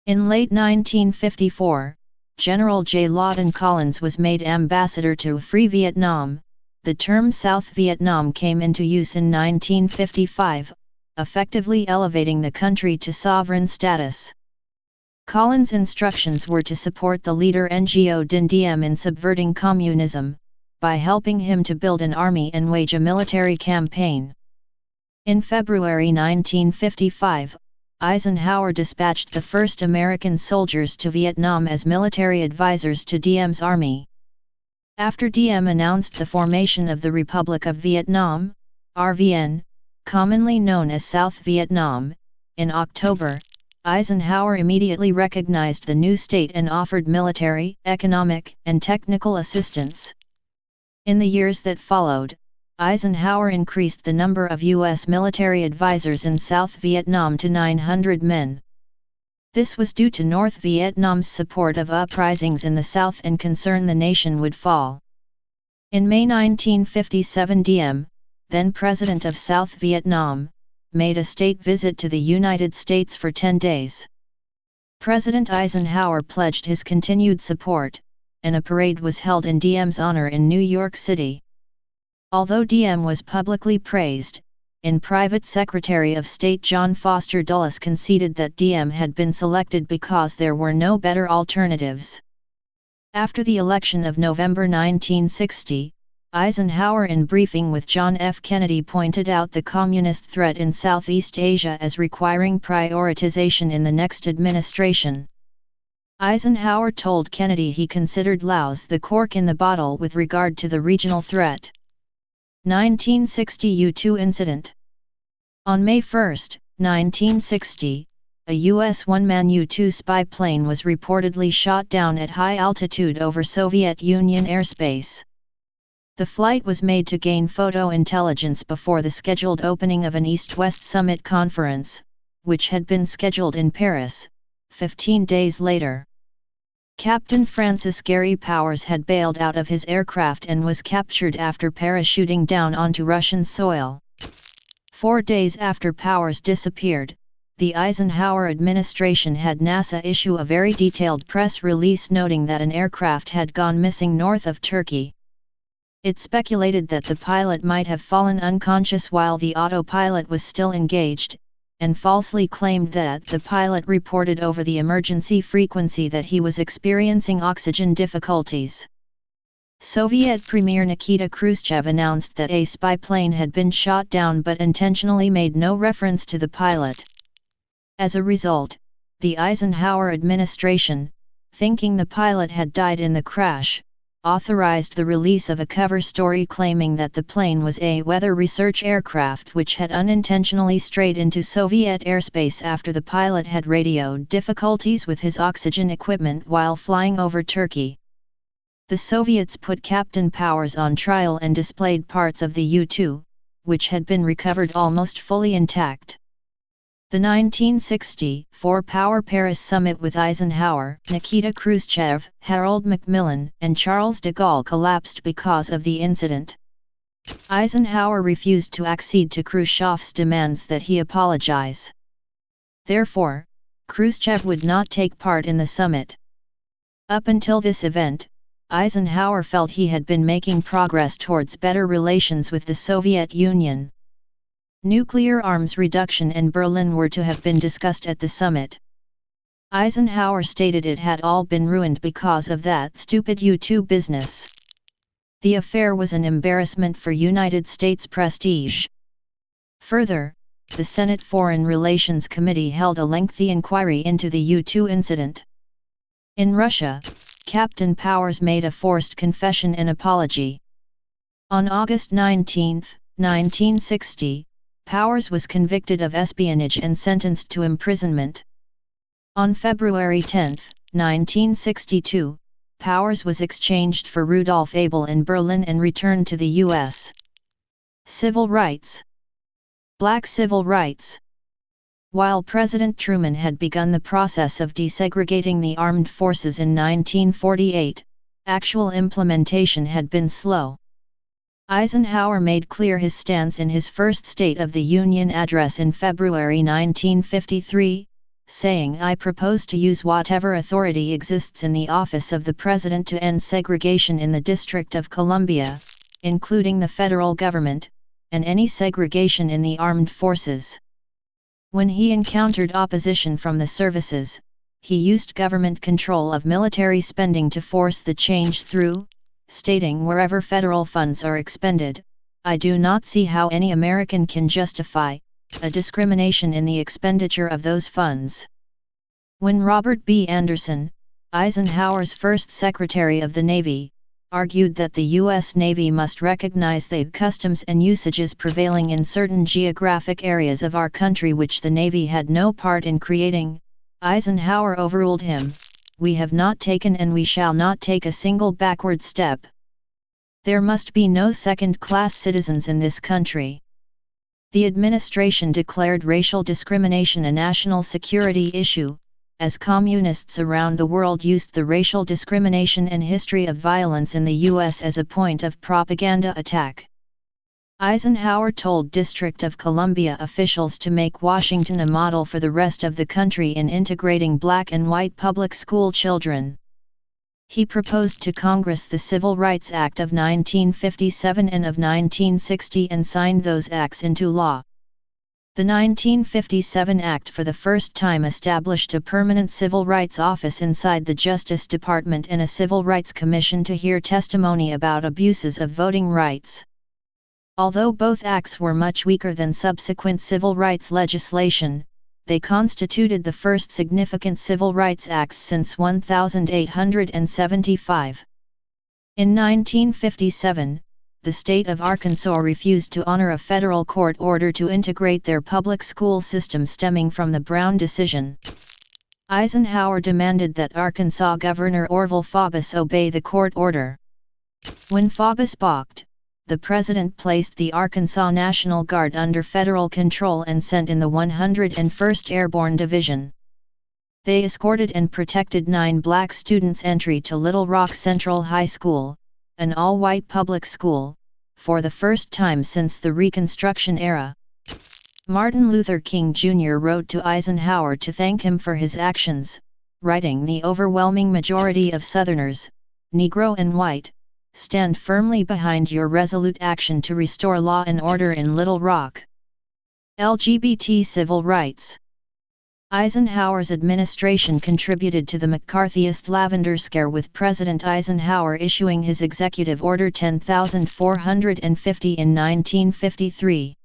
In late 1954, General J. Lawton Collins was made ambassador to Free Vietnam. The term South Vietnam came into use in 1955, effectively elevating the country to sovereign status. Collins' instructions were to support the leader Ngo Dinh Diem in subverting communism, by helping him to build an army and wage a military campaign. In February 1955, Eisenhower dispatched the first American soldiers to Vietnam as military advisors to Diem's army. After Diem announced the formation of the Republic of Vietnam, RVN, commonly known as South Vietnam, in October, Eisenhower immediately recognized the new state and offered military, economic, and technical assistance. In the years that followed, Eisenhower increased the number of U.S. military advisors in South Vietnam to 900 men. This was due to North Vietnam's support of uprisings in the South and concern the nation would fall. In May 1957, Diem, then president of South Vietnam, made a state visit to the United States for 10 days. President Eisenhower pledged his continued support, and a parade was held in Diem's honor in New York City. Although Diem was publicly praised, in private Secretary of State John Foster Dulles conceded that Diem had been selected because there were no better alternatives. After the election of November 1960, Eisenhower in briefing with John F. Kennedy pointed out the communist threat in Southeast Asia as requiring prioritization in the next administration. Eisenhower told Kennedy he considered Laos the cork in the bottle with regard to the regional threat. 1960 U-2 incident. On May 1, 1960, a U.S. one-man U-2 spy plane was reportedly shot down at high altitude over Soviet Union airspace. The flight was made to gain photo intelligence before the scheduled opening of an East-West Summit conference, which had been scheduled in Paris, 15 days later. Captain Francis Gary Powers had bailed out of his aircraft and was captured after parachuting down onto Russian soil. 4 days after Powers disappeared, the Eisenhower administration had NASA issue a very detailed press release noting that an aircraft had gone missing north of Turkey. It speculated that the pilot might have fallen unconscious while the autopilot was still engaged, and falsely claimed that the pilot reported over the emergency frequency that he was experiencing oxygen difficulties. Soviet Premier Nikita Khrushchev announced that a spy plane had been shot down but intentionally made no reference to the pilot. As a result, the Eisenhower administration, thinking the pilot had died in the crash, authorized the release of a cover story claiming that the plane was a weather research aircraft which had unintentionally strayed into Soviet airspace after the pilot had radioed difficulties with his oxygen equipment while flying over Turkey. The Soviets put Captain Powers on trial and displayed parts of the U-2, which had been recovered almost fully intact. The 1964 Power Paris Summit with Eisenhower, Nikita Khrushchev, Harold Macmillan, and Charles de Gaulle collapsed because of the incident. Eisenhower refused to accede to Khrushchev's demands that he apologize. Therefore, Khrushchev would not take part in the summit. Up until this event, Eisenhower felt he had been making progress towards better relations with the Soviet Union. Nuclear arms reduction in Berlin were to have been discussed at the summit. Eisenhower stated it had all been ruined because of that stupid U-2 business. The affair was an embarrassment for United States prestige. Further, the Senate Foreign Relations Committee held a lengthy inquiry into the U-2 incident. In Russia, Captain Powers made a forced confession and apology. On August 19, 1960, Powers was convicted of espionage and sentenced to imprisonment. On February 10, 1962, Powers was exchanged for Rudolf Abel in Berlin and returned to the U.S. Civil rights. Black civil rights. While President Truman had begun the process of desegregating the armed forces in 1948, actual implementation had been slow. Eisenhower made clear his stance in his first State of the Union address in February 1953, saying, "I propose to use whatever authority exists in the office of the President to end segregation in the District of Columbia, including the federal government, and any segregation in the armed forces." When he encountered opposition from the services, he used government control of military spending to force the change through, stating, "Wherever federal funds are expended, I do not see how any American can justify a discrimination in the expenditure of those funds." When Robert B. Anderson, Eisenhower's first Secretary of the Navy, argued that the U.S. Navy must recognize the customs and usages prevailing in certain geographic areas of our country which the Navy had no part in creating, Eisenhower overruled him, "We have not taken and we shall not take a single backward step. There must be no second-class citizens in this country." The administration declared racial discrimination a national security issue, as communists around the world used the racial discrimination and history of violence in the U.S. as a point of propaganda attack. Eisenhower told District of Columbia officials to make Washington a model for the rest of the country in integrating black and white public school children. He proposed to Congress the Civil Rights Act of 1957 and of 1960 and signed those acts into law. The 1957 Act for the first time established a permanent civil rights office inside the Justice Department and a Civil Rights Commission to hear testimony about abuses of voting rights. Although both acts were much weaker than subsequent civil rights legislation, they constituted the first significant civil rights acts since 1875. In 1957, the state of Arkansas refused to honor a federal court order to integrate their public school system stemming from the Brown decision. Eisenhower demanded that Arkansas Governor Orville Faubus obey the court order. When Faubus balked, the president placed the Arkansas National Guard under federal control and sent in the 101st Airborne Division. They escorted and protected 9 black students' entry to Little Rock Central High School, an all-white public school, for the first time since the Reconstruction era. Martin Luther King Jr. wrote to Eisenhower to thank him for his actions, writing, "The overwhelming majority of Southerners, Negro and white, stand firmly behind your resolute action to restore law and order in Little Rock." LGBT civil rights. Eisenhower's administration contributed to the McCarthyist Lavender Scare, with President Eisenhower issuing his Executive Order 10,450 in 1953.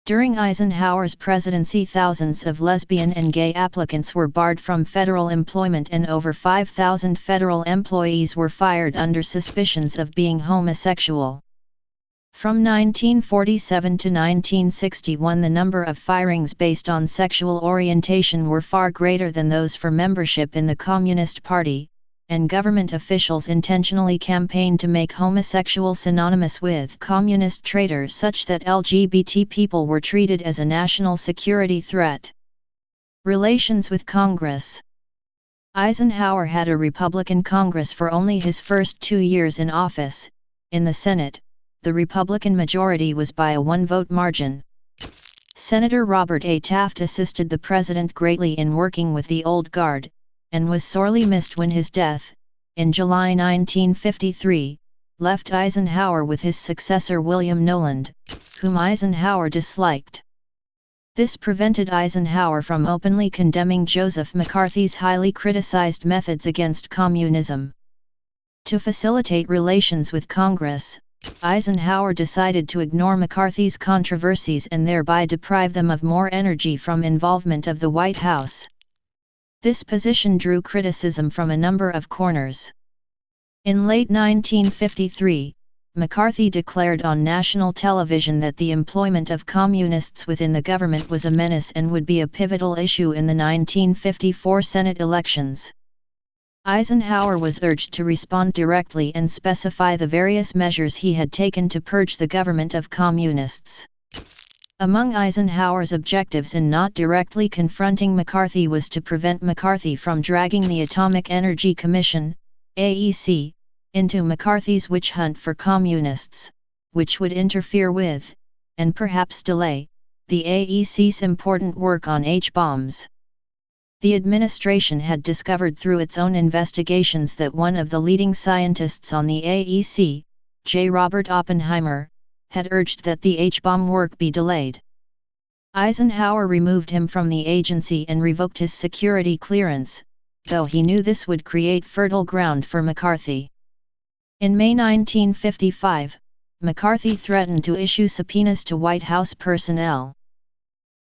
During Eisenhower's presidency, thousands of lesbian and gay applicants were barred from federal employment and over 5,000 federal employees were fired under suspicions of being homosexual. From 1947 to 1961, the number of firings based on sexual orientation were far greater than those for membership in the Communist Party, and government officials intentionally campaigned to make homosexual synonymous with communist traitors, such that LGBT people were treated as a national security threat. Relations with Congress. Eisenhower had a Republican Congress for only his first 2 years in office. In the Senate, the Republican majority was by a 1-vote margin. Senator Robert A. Taft assisted the president greatly in working with the old guard, and was sorely missed when his death, in July 1953, left Eisenhower with his successor William Knowland, whom Eisenhower disliked. This prevented Eisenhower from openly condemning Joseph McCarthy's highly criticized methods against communism. To facilitate relations with Congress, Eisenhower decided to ignore McCarthy's controversies and thereby deprive them of more energy from involvement of the White House. This position drew criticism from a number of corners. In late 1953, McCarthy declared on national television that the employment of communists within the government was a menace and would be a pivotal issue in the 1954 Senate elections. Eisenhower was urged to respond directly and specify the various measures he had taken to purge the government of communists. Among Eisenhower's objectives in not directly confronting McCarthy was to prevent McCarthy from dragging the Atomic Energy Commission, AEC, into McCarthy's witch hunt for communists, which would interfere with, and perhaps delay, the AEC's important work on H-bombs. The administration had discovered through its own investigations that one of the leading scientists on the AEC, J. Robert Oppenheimer, had urged that the H-bomb work be delayed. Eisenhower removed him from the agency and revoked his security clearance, though he knew this would create fertile ground for McCarthy. In May 1955, McCarthy threatened to issue subpoenas to White House personnel.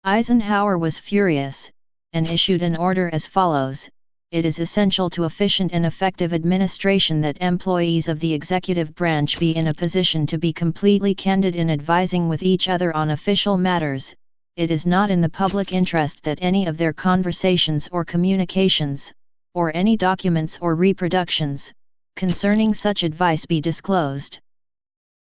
Eisenhower was furious, and issued an order as follows: "It is essential to efficient and effective administration that employees of the executive branch be in a position to be completely candid in advising with each other on official matters. It is not in the public interest that any of their conversations or communications, or any documents or reproductions, concerning such advice be disclosed."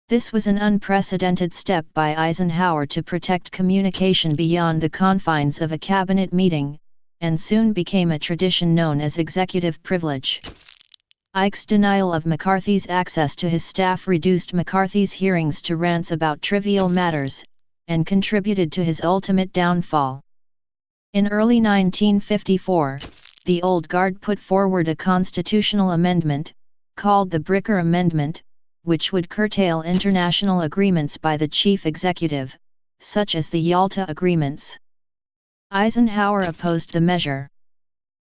This was an unprecedented step by Eisenhower to protect communication beyond the confines of a cabinet meeting, and soon became a tradition known as executive privilege. Ike's denial of McCarthy's access to his staff reduced McCarthy's hearings to rants about trivial matters, and contributed to his ultimate downfall. In early 1954, the Old Guard put forward a constitutional amendment, called the Bricker Amendment, which would curtail international agreements by the chief executive, such as the Yalta Agreements. Eisenhower opposed the measure.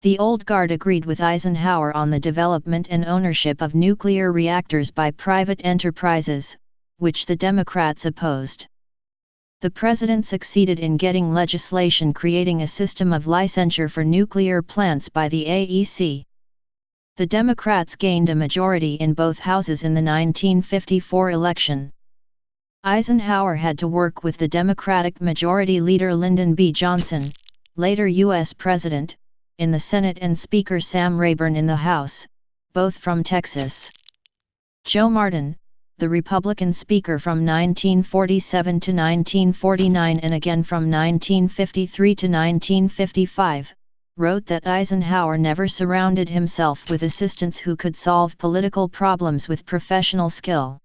The Old Guard agreed with Eisenhower on the development and ownership of nuclear reactors by private enterprises, which the Democrats opposed. The president succeeded in getting legislation creating a system of licensure for nuclear plants by the AEC. The Democrats gained a majority in both houses in the 1954 election. Eisenhower had to work with the Democratic Majority Leader Lyndon B. Johnson, later U.S. President, in the Senate, and Speaker Sam Rayburn in the House, both from Texas. Joe Martin, the Republican Speaker from 1947 to 1949 and again from 1953 to 1955, wrote that Eisenhower never surrounded himself with assistants who could solve political problems with professional skill.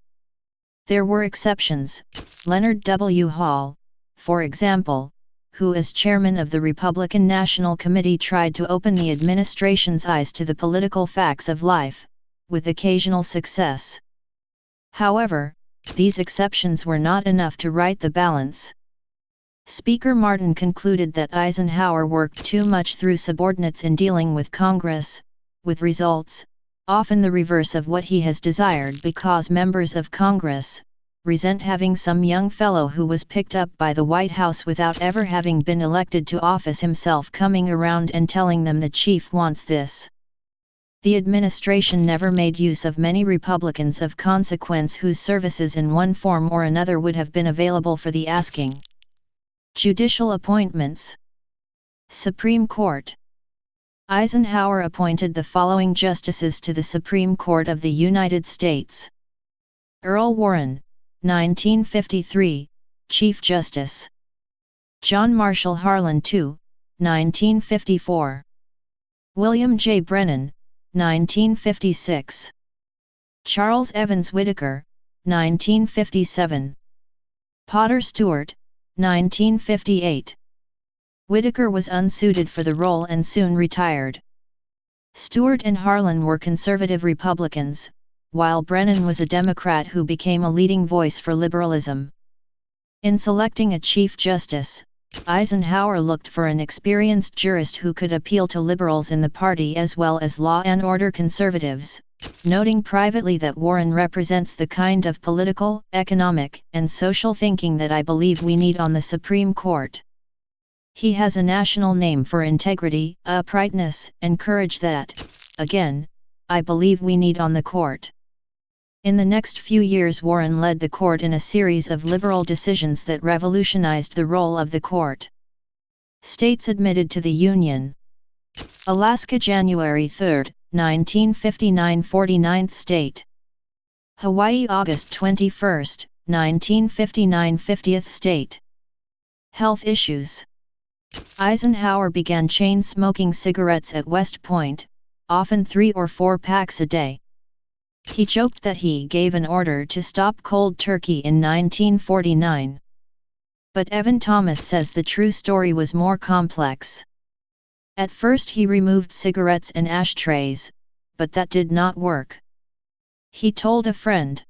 There were exceptions. Leonard W. Hall, for example, who as chairman of the Republican National Committee tried to open the administration's eyes to the political facts of life, with occasional success. However, these exceptions were not enough to right the balance. Speaker Martin concluded that Eisenhower worked too much through subordinates in dealing with Congress, with results often the reverse of what he has desired because members of Congress resent having some young fellow who was picked up by the White House without ever having been elected to office himself coming around and telling them the chief wants this. The administration never made use of many Republicans of consequence whose services in one form or another would have been available for the asking. Judicial appointments. Supreme Court. Eisenhower appointed the following justices to the Supreme Court of the United States. Earl Warren, 1953, Chief Justice. John Marshall Harlan II, 1954. William J. Brennan, 1956. Charles Evans Whitaker, 1957. Potter Stewart, 1958. Whitaker was unsuited for the role and soon retired. Stewart and Harlan were conservative Republicans, while Brennan was a Democrat who became a leading voice for liberalism. In selecting a Chief Justice, Eisenhower looked for an experienced jurist who could appeal to liberals in the party as well as law and order conservatives, noting privately that Warren represents the kind of political, economic, and social thinking that I believe we need on the Supreme Court. He has a national name for integrity, uprightness, and courage that, again, I believe we need on the court. In the next few years Warren led the court in a series of liberal decisions that revolutionized the role of the court. States admitted to the Union. Alaska January 3, 1959 49th state. Hawaii August 21, 1959 50th state. Health issues. Eisenhower began chain-smoking cigarettes at West Point, often 3 or 4 packs a day. He joked that he gave an order to stop cold turkey in 1949. But Evan Thomas says the true story was more complex. At first he removed cigarettes and ashtrays, but that did not work. He told a friend,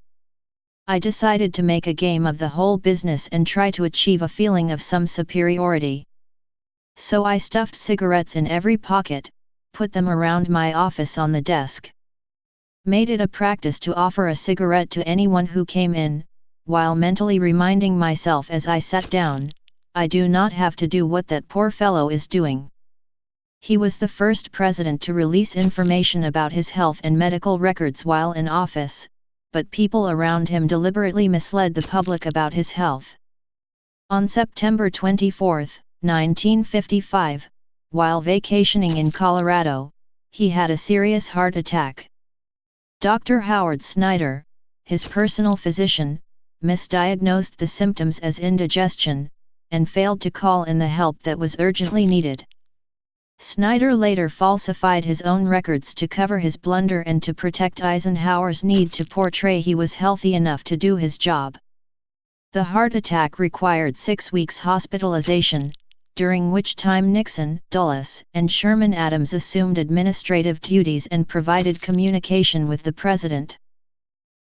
"I decided to make a game of the whole business and try to achieve a feeling of some superiority. So I stuffed cigarettes in every pocket, put them around my office on the desk. Made it a practice to offer a cigarette to anyone who came in, while mentally reminding myself as I sat down, I do not have to do what that poor fellow is doing." He was the first president to release information about his health and medical records while in office, but people around him deliberately misled the public about his health. On September 24, 1955, while vacationing in Colorado, he had a serious heart attack. Dr. Howard Snyder, his personal physician, misdiagnosed the symptoms as indigestion, and failed to call in the help that was urgently needed. Snyder later falsified his own records to cover his blunder and to protect Eisenhower's need to portray he was healthy enough to do his job. The heart attack required 6 weeks hospitalization, during which time Nixon, Dulles, and Sherman Adams assumed administrative duties and provided communication with the president.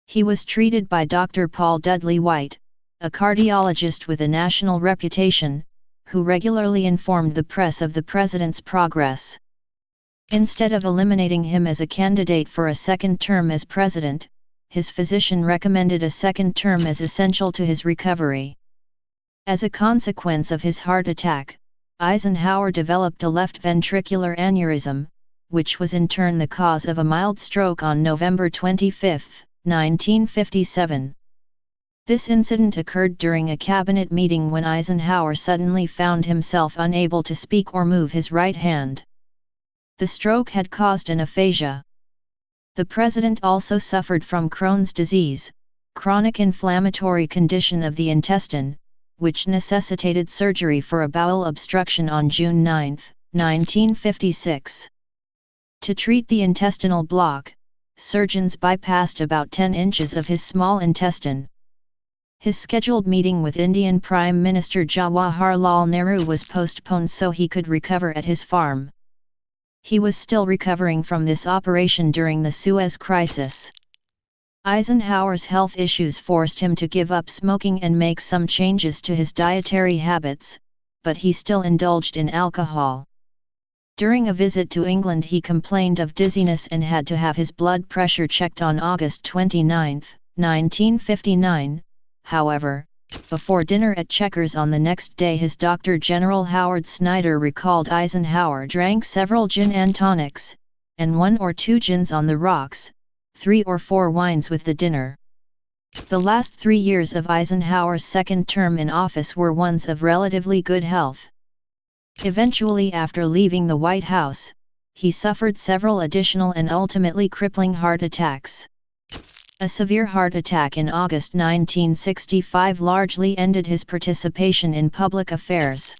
He was treated by Dr. Paul Dudley White, a cardiologist with a national reputation, who regularly informed the press of the president's progress. Instead of eliminating him as a candidate for a second term as president, his physician recommended a second term as essential to his recovery. As a consequence of his heart attack, Eisenhower developed a left ventricular aneurysm, which was in turn the cause of a mild stroke on November 25, 1957. This incident occurred during a cabinet meeting when Eisenhower suddenly found himself unable to speak or move his right hand. The stroke had caused an aphasia. The president also suffered from Crohn's disease, chronic inflammatory condition of the intestine, which necessitated surgery for a bowel obstruction on June 9, 1956. To treat the intestinal block, surgeons bypassed about 10 inches of his small intestine. His scheduled meeting with Indian Prime Minister Jawaharlal Nehru was postponed so he could recover at his farm. He was still recovering from this operation during the Suez Crisis. Eisenhower's health issues forced him to give up smoking and make some changes to his dietary habits, but he still indulged in alcohol. During a visit to England he complained of dizziness and had to have his blood pressure checked on August 29, 1959, however, before dinner at Chequers on the next day his doctor General Howard Snyder recalled Eisenhower drank several gin and tonics, and 1 or 2 gins on the rocks, 3 or 4 wines with the dinner. The last 3 years of Eisenhower's second term in office were ones of relatively good health. Eventually, after leaving the White House, he suffered several additional and ultimately crippling heart attacks. A severe heart attack in August 1965 largely ended his participation in public affairs.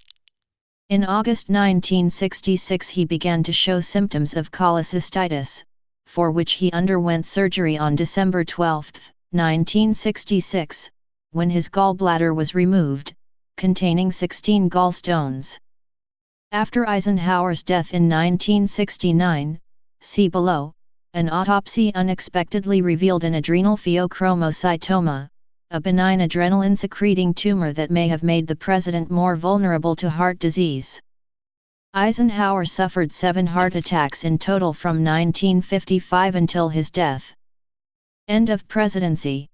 In August 1966 he began to show symptoms of cholecystitis, for which he underwent surgery on December 12, 1966, when his gallbladder was removed, containing 16 gallstones. After Eisenhower's death in 1969, see below, an autopsy unexpectedly revealed an adrenal pheochromocytoma, a benign adrenaline-secreting tumor that may have made the president more vulnerable to heart disease. Eisenhower suffered 7 heart attacks in total from 1955 until his death. End of presidency.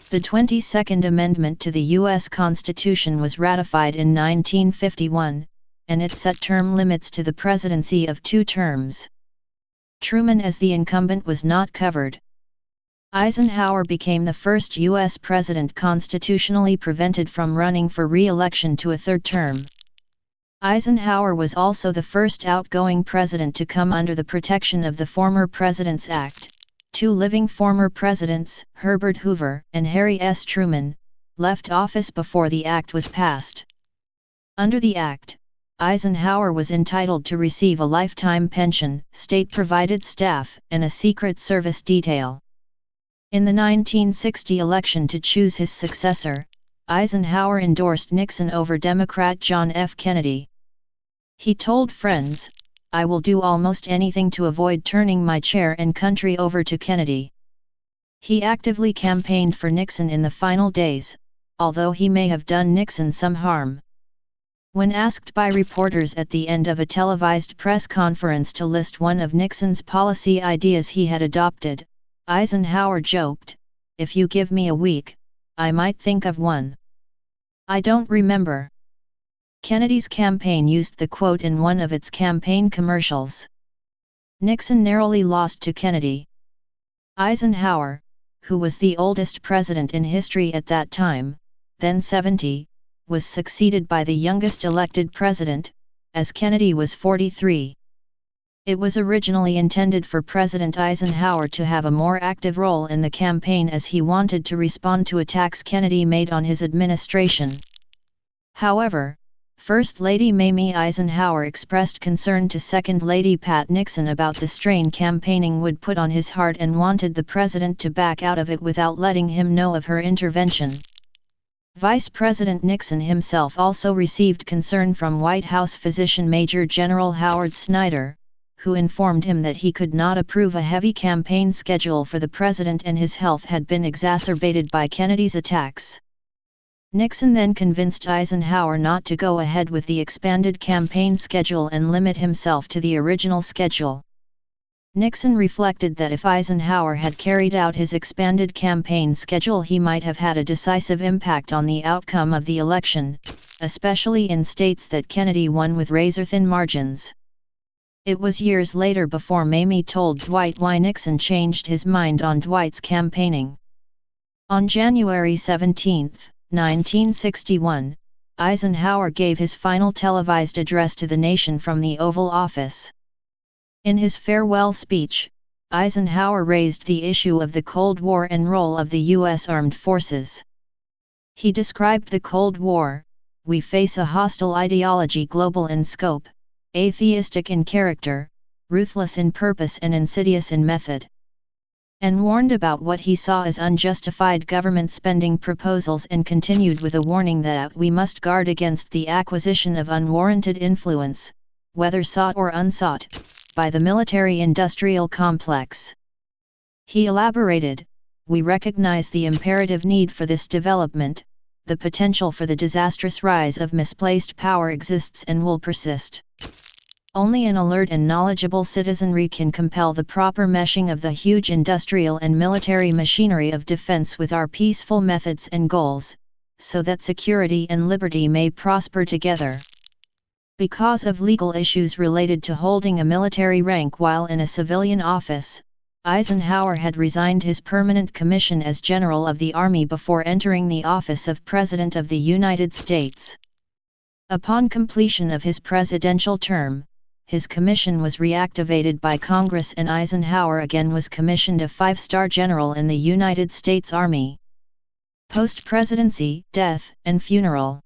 The 22nd Amendment to the U.S. Constitution was ratified in 1951, and it set term limits to the presidency of 2 terms. Truman as the incumbent was not covered. Eisenhower became the first U.S. president constitutionally prevented from running for re-election to a 3rd term. Eisenhower was also the first outgoing president to come under the protection of the Former Presidents Act. 2 living former presidents, Herbert Hoover and Harry S. Truman, left office before the act was passed. Under the act, Eisenhower was entitled to receive a lifetime pension, state-provided staff, and a Secret Service detail. In the 1960 election to choose his successor, Eisenhower endorsed Nixon over Democrat John F. Kennedy. He told friends, "I will do almost anything to avoid turning my chair and country over to Kennedy." He actively campaigned for Nixon in the final days, although he may have done Nixon some harm. When asked by reporters at the end of a televised press conference to list one of Nixon's policy ideas he had adopted, Eisenhower joked, "If you give me a week, I might think of one. I don't remember." Kennedy's campaign used the quote in one of its campaign commercials. Nixon narrowly lost to Kennedy. Eisenhower, who was the oldest president in history at that time, then 70, was succeeded by the youngest elected president, as Kennedy was 43. It was originally intended for President Eisenhower to have a more active role in the campaign as he wanted to respond to attacks Kennedy made on his administration. However, First Lady Mamie Eisenhower expressed concern to Second Lady Pat Nixon about the strain campaigning would put on his heart and wanted the president to back out of it without letting him know of her intervention. Vice President Nixon himself also received concern from White House physician Major General Howard Snyder, who informed him that he could not approve a heavy campaign schedule for the president and his health had been exacerbated by Kennedy's attacks. Nixon then convinced Eisenhower not to go ahead with the expanded campaign schedule and limit himself to the original schedule. Nixon reflected that if Eisenhower had carried out his expanded campaign schedule he might have had a decisive impact on the outcome of the election, especially in states that Kennedy won with razor-thin margins. It was years later before Mamie told Dwight why Nixon changed his mind on Dwight's campaigning. On January 17, 1961, Eisenhower gave his final televised address to the nation from the Oval Office. In his farewell speech, Eisenhower raised the issue of the Cold War and role of the U.S. Armed Forces. He described the Cold War: "We face a hostile ideology, global in scope, atheistic in character, ruthless in purpose and insidious in method," and warned about what he saw as unjustified government spending proposals, and continued with a warning that we must guard against the acquisition of unwarranted influence, whether sought or unsought, by the military-industrial complex. He elaborated, "We recognize the imperative need for this development. The potential for the disastrous rise of misplaced power exists and will persist. Only an alert and knowledgeable citizenry can compel the proper meshing of the huge industrial and military machinery of defense with our peaceful methods and goals, so that security and liberty may prosper together." Because of legal issues related to holding a military rank while in a civilian office, Eisenhower had resigned his permanent commission as General of the Army before entering the office of President of the United States. Upon completion of his presidential term, his commission was reactivated by Congress, and Eisenhower again was commissioned a 5-star general in the United States Army. Post-presidency, death, and funeral.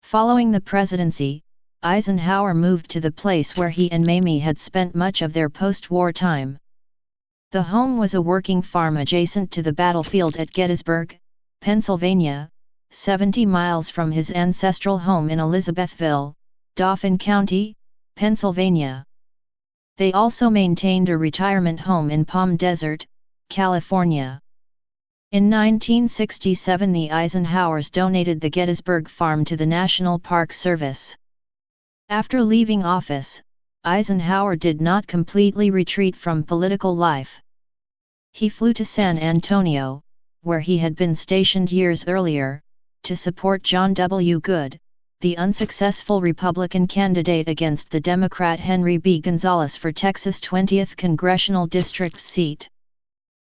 Following the presidency, Eisenhower moved to the place where he and Mamie had spent much of their post-war time. The home was a working farm adjacent to the battlefield at Gettysburg, Pennsylvania, 70 miles from his ancestral home in Elizabethville, Dauphin County, Pennsylvania. They also maintained a retirement home in Palm Desert, California. In 1967, the Eisenhowers donated the Gettysburg farm to the National Park Service. After leaving office, Eisenhower did not completely retreat from political life. He flew to San Antonio, where he had been stationed years earlier, to support John W. Good, the unsuccessful Republican candidate against the Democrat Henry B. Gonzalez for Texas' 20th Congressional District seat.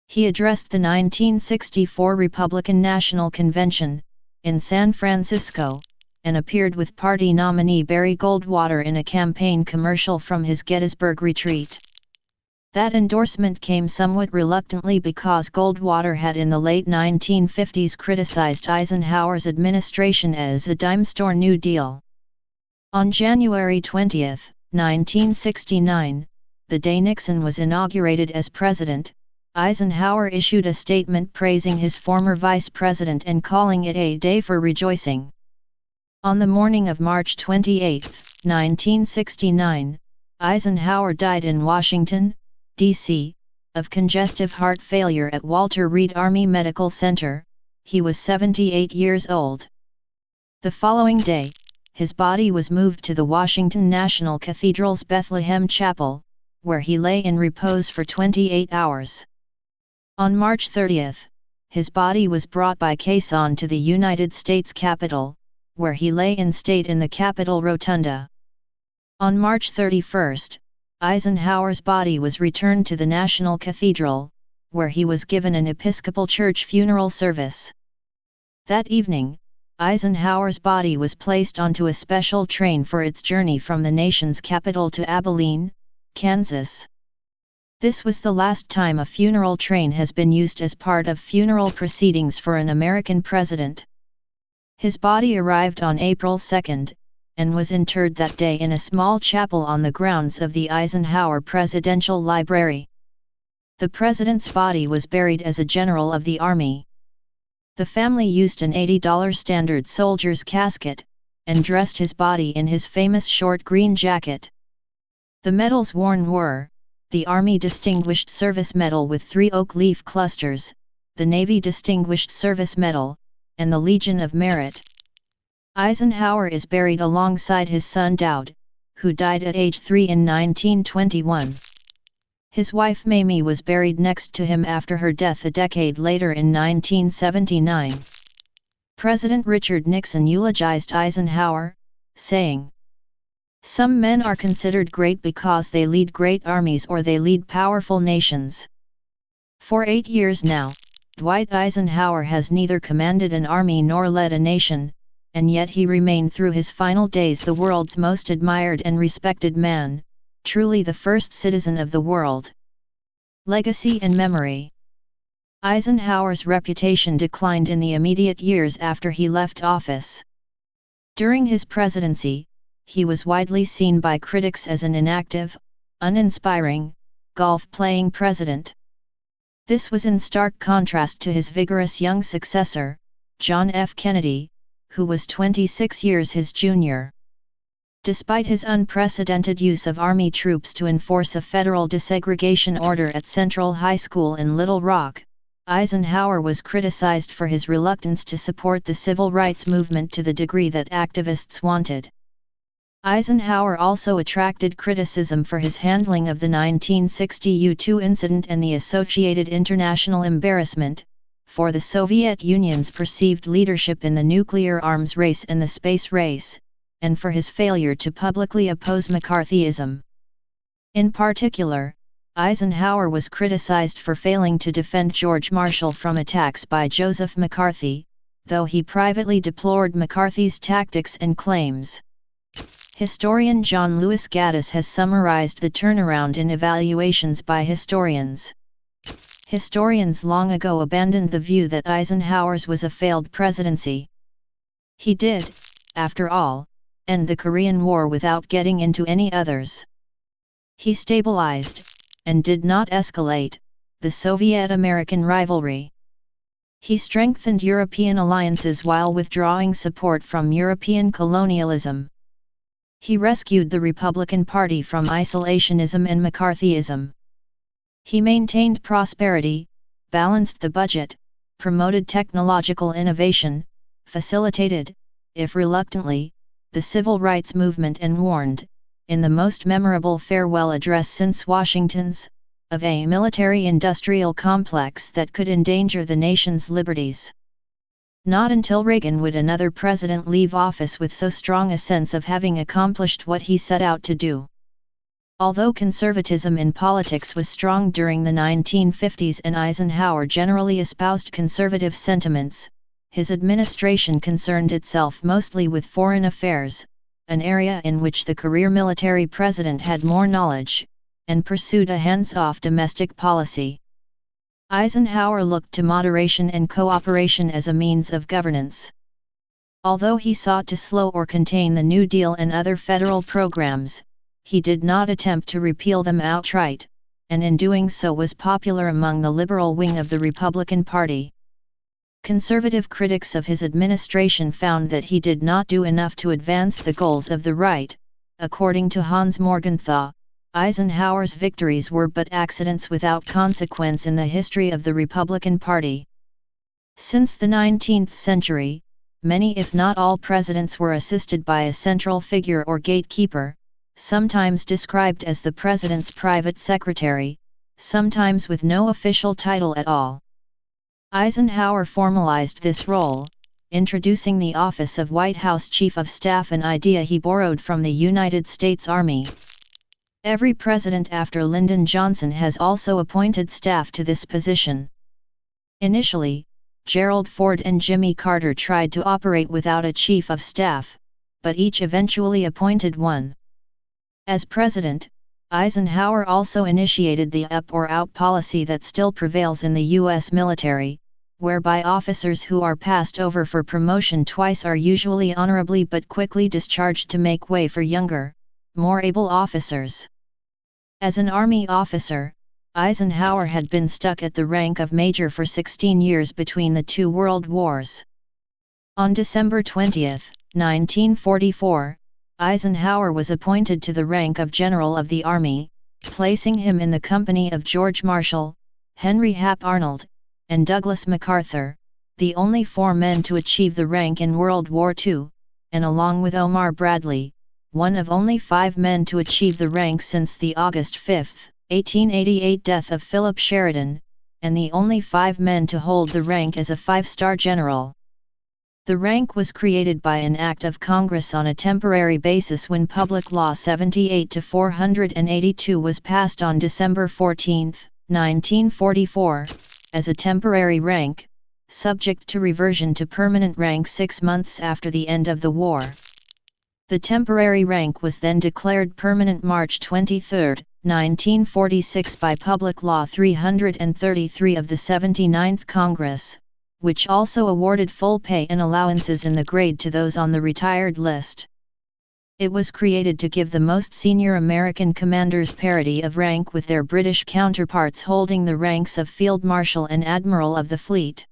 He addressed the 1964 Republican National Convention, in San Francisco, and appeared with party nominee Barry Goldwater in a campaign commercial from his Gettysburg retreat. That endorsement came somewhat reluctantly because Goldwater had in the late 1950s criticized Eisenhower's administration as a dime store New Deal. On January 20, 1969, the day Nixon was inaugurated as president, Eisenhower issued a statement praising his former vice president and calling it a day for rejoicing. On the morning of March 28, 1969, Eisenhower died in Washington, D.C., of congestive heart failure at Walter Reed Army Medical Center. He was 78 years old. The following day, his body was moved to the Washington National Cathedral's Bethlehem Chapel, where he lay in repose for 28 hours. On March 30, his body was brought by caisson to the United States Capitol, where he lay in state in the Capitol Rotunda. On March 31, Eisenhower's body was returned to the National Cathedral, where he was given an Episcopal Church funeral service. That evening, Eisenhower's body was placed onto a special train for its journey from the nation's capital to Abilene, Kansas. This was the last time a funeral train has been used as part of funeral proceedings for an American president. His body arrived on April 2, and was interred that day in a small chapel on the grounds of the Eisenhower Presidential Library. The president's body was buried as a general of the Army. The family used an $80 standard soldier's casket, and dressed his body in his famous short green jacket. The medals worn were, the Army Distinguished Service Medal with 3 oak leaf clusters, the Navy Distinguished Service Medal, and the Legion of Merit. Eisenhower is buried alongside his son Dowd, who died at age 3 in 1921. His wife Mamie was buried next to him after her death a decade later in 1979. President Richard Nixon eulogized Eisenhower, saying, "Some men are considered great because they lead great armies or they lead powerful nations. For 8 years now, Dwight Eisenhower has neither commanded an army nor led a nation, and yet he remained through his final days the world's most admired and respected man, truly the first citizen of the world." Legacy and memory. Eisenhower's reputation declined in the immediate years after he left office. During his presidency, he was widely seen by critics as an inactive, uninspiring, golf-playing president. This was in stark contrast to his vigorous young successor, John F. Kennedy, who was 26 years his junior. Despite his unprecedented use of Army troops to enforce a federal desegregation order at Central High School in Little Rock, Eisenhower was criticized for his reluctance to support the civil rights movement to the degree that activists wanted. Eisenhower also attracted criticism for his handling of the 1960 U-2 incident and the associated international embarrassment, for the Soviet Union's perceived leadership in the nuclear arms race and the space race, and for his failure to publicly oppose McCarthyism. In particular, Eisenhower was criticized for failing to defend George Marshall from attacks by Joseph McCarthy, though he privately deplored McCarthy's tactics and claims. Historian John Lewis Gaddis has summarized the turnaround in evaluations by historians. Historians long ago abandoned the view that Eisenhower's was a failed presidency. He did, after all, end the Korean War without getting into any others. He stabilized, and did not escalate, the Soviet-American rivalry. He strengthened European alliances while withdrawing support from European colonialism. He rescued the Republican Party from isolationism and McCarthyism. He maintained prosperity, balanced the budget, promoted technological innovation, facilitated, if reluctantly, the civil rights movement and warned, in the most memorable farewell address since Washington's, of a military-industrial complex that could endanger the nation's liberties. Not until Reagan would another president leave office with so strong a sense of having accomplished what he set out to do. Although conservatism in politics was strong during the 1950s and Eisenhower generally espoused conservative sentiments, his administration concerned itself mostly with foreign affairs, an area in which the career military president had more knowledge, and pursued a hands-off domestic policy. Eisenhower looked to moderation and cooperation as a means of governance. Although he sought to slow or contain the New Deal and other federal programs, he did not attempt to repeal them outright, and in doing so was popular among the liberal wing of the Republican Party. Conservative critics of his administration found that he did not do enough to advance the goals of the right. According to Hans Morgenthau, Eisenhower's victories were but accidents without consequence in the history of the Republican Party. Since the 19th century, many if not all presidents were assisted by a central figure or gatekeeper, sometimes described as the president's private secretary, sometimes with no official title at all. Eisenhower formalized this role, introducing the office of White House Chief of Staff, an idea he borrowed from the United States Army. Every president after Lyndon Johnson has also appointed staff to this position. Initially, Gerald Ford and Jimmy Carter tried to operate without a chief of staff, but each eventually appointed one. As president, Eisenhower also initiated the up or out policy that still prevails in the U.S. military, whereby officers who are passed over for promotion twice are usually honorably but quickly discharged to make way for younger, more able officers. As an Army officer, Eisenhower had been stuck at the rank of major for 16 years between the two world wars. On December 20, 1944, Eisenhower was appointed to the rank of General of the Army, placing him in the company of George Marshall, Henry Hap Arnold, and Douglas MacArthur, the only four men to achieve the rank in World War II, and along with Omar Bradley, one of only 5 men to achieve the rank since the August 5, 1888 death of Philip Sheridan, and the only 5 men to hold the rank as a 5-star general. The rank was created by an act of Congress on a temporary basis when Public Law 78-482 was passed on December 14, 1944, as a temporary rank, subject to reversion to permanent rank 6 months after the end of the war. The temporary rank was then declared permanent March 23, 1946 by Public Law 333 of the 79th Congress, which also awarded full pay and allowances in the grade to those on the retired list. It was created to give the most senior American commanders parity of rank with their British counterparts holding the ranks of Field Marshal and Admiral of the Fleet.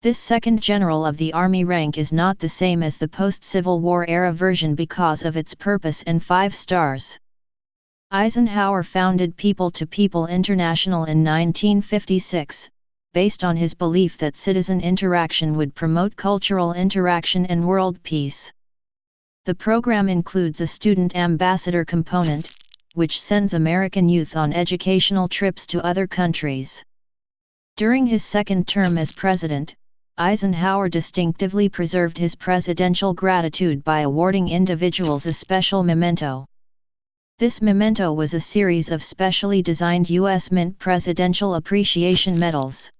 This second General of the Army rank is not the same as the post-Civil War era version because of its purpose and 5 stars. Eisenhower founded People to People International in 1956, based on his belief that citizen interaction would promote cultural interaction and world peace. The program includes a student ambassador component, which sends American youth on educational trips to other countries. During his second term as president, Eisenhower distinctively preserved his presidential gratitude by awarding individuals a special memento. This memento was a series of specially designed U.S. Mint Presidential Appreciation Medals.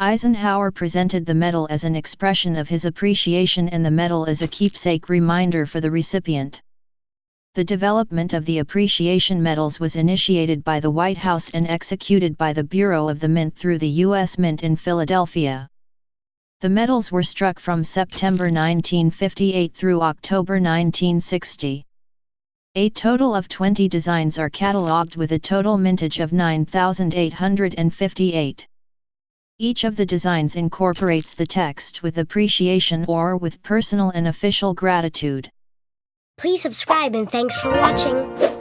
Eisenhower presented the medal as an expression of his appreciation and the medal as a keepsake reminder for the recipient. The development of the appreciation medals was initiated by the White House and executed by the Bureau of the Mint through the U.S. Mint in Philadelphia. The medals were struck from September 1958 through October 1960. A total of 20 designs are catalogued with a total mintage of 9,858. Each of the designs incorporates the text with appreciation or with personal and official gratitude. Please subscribe and thanks for watching.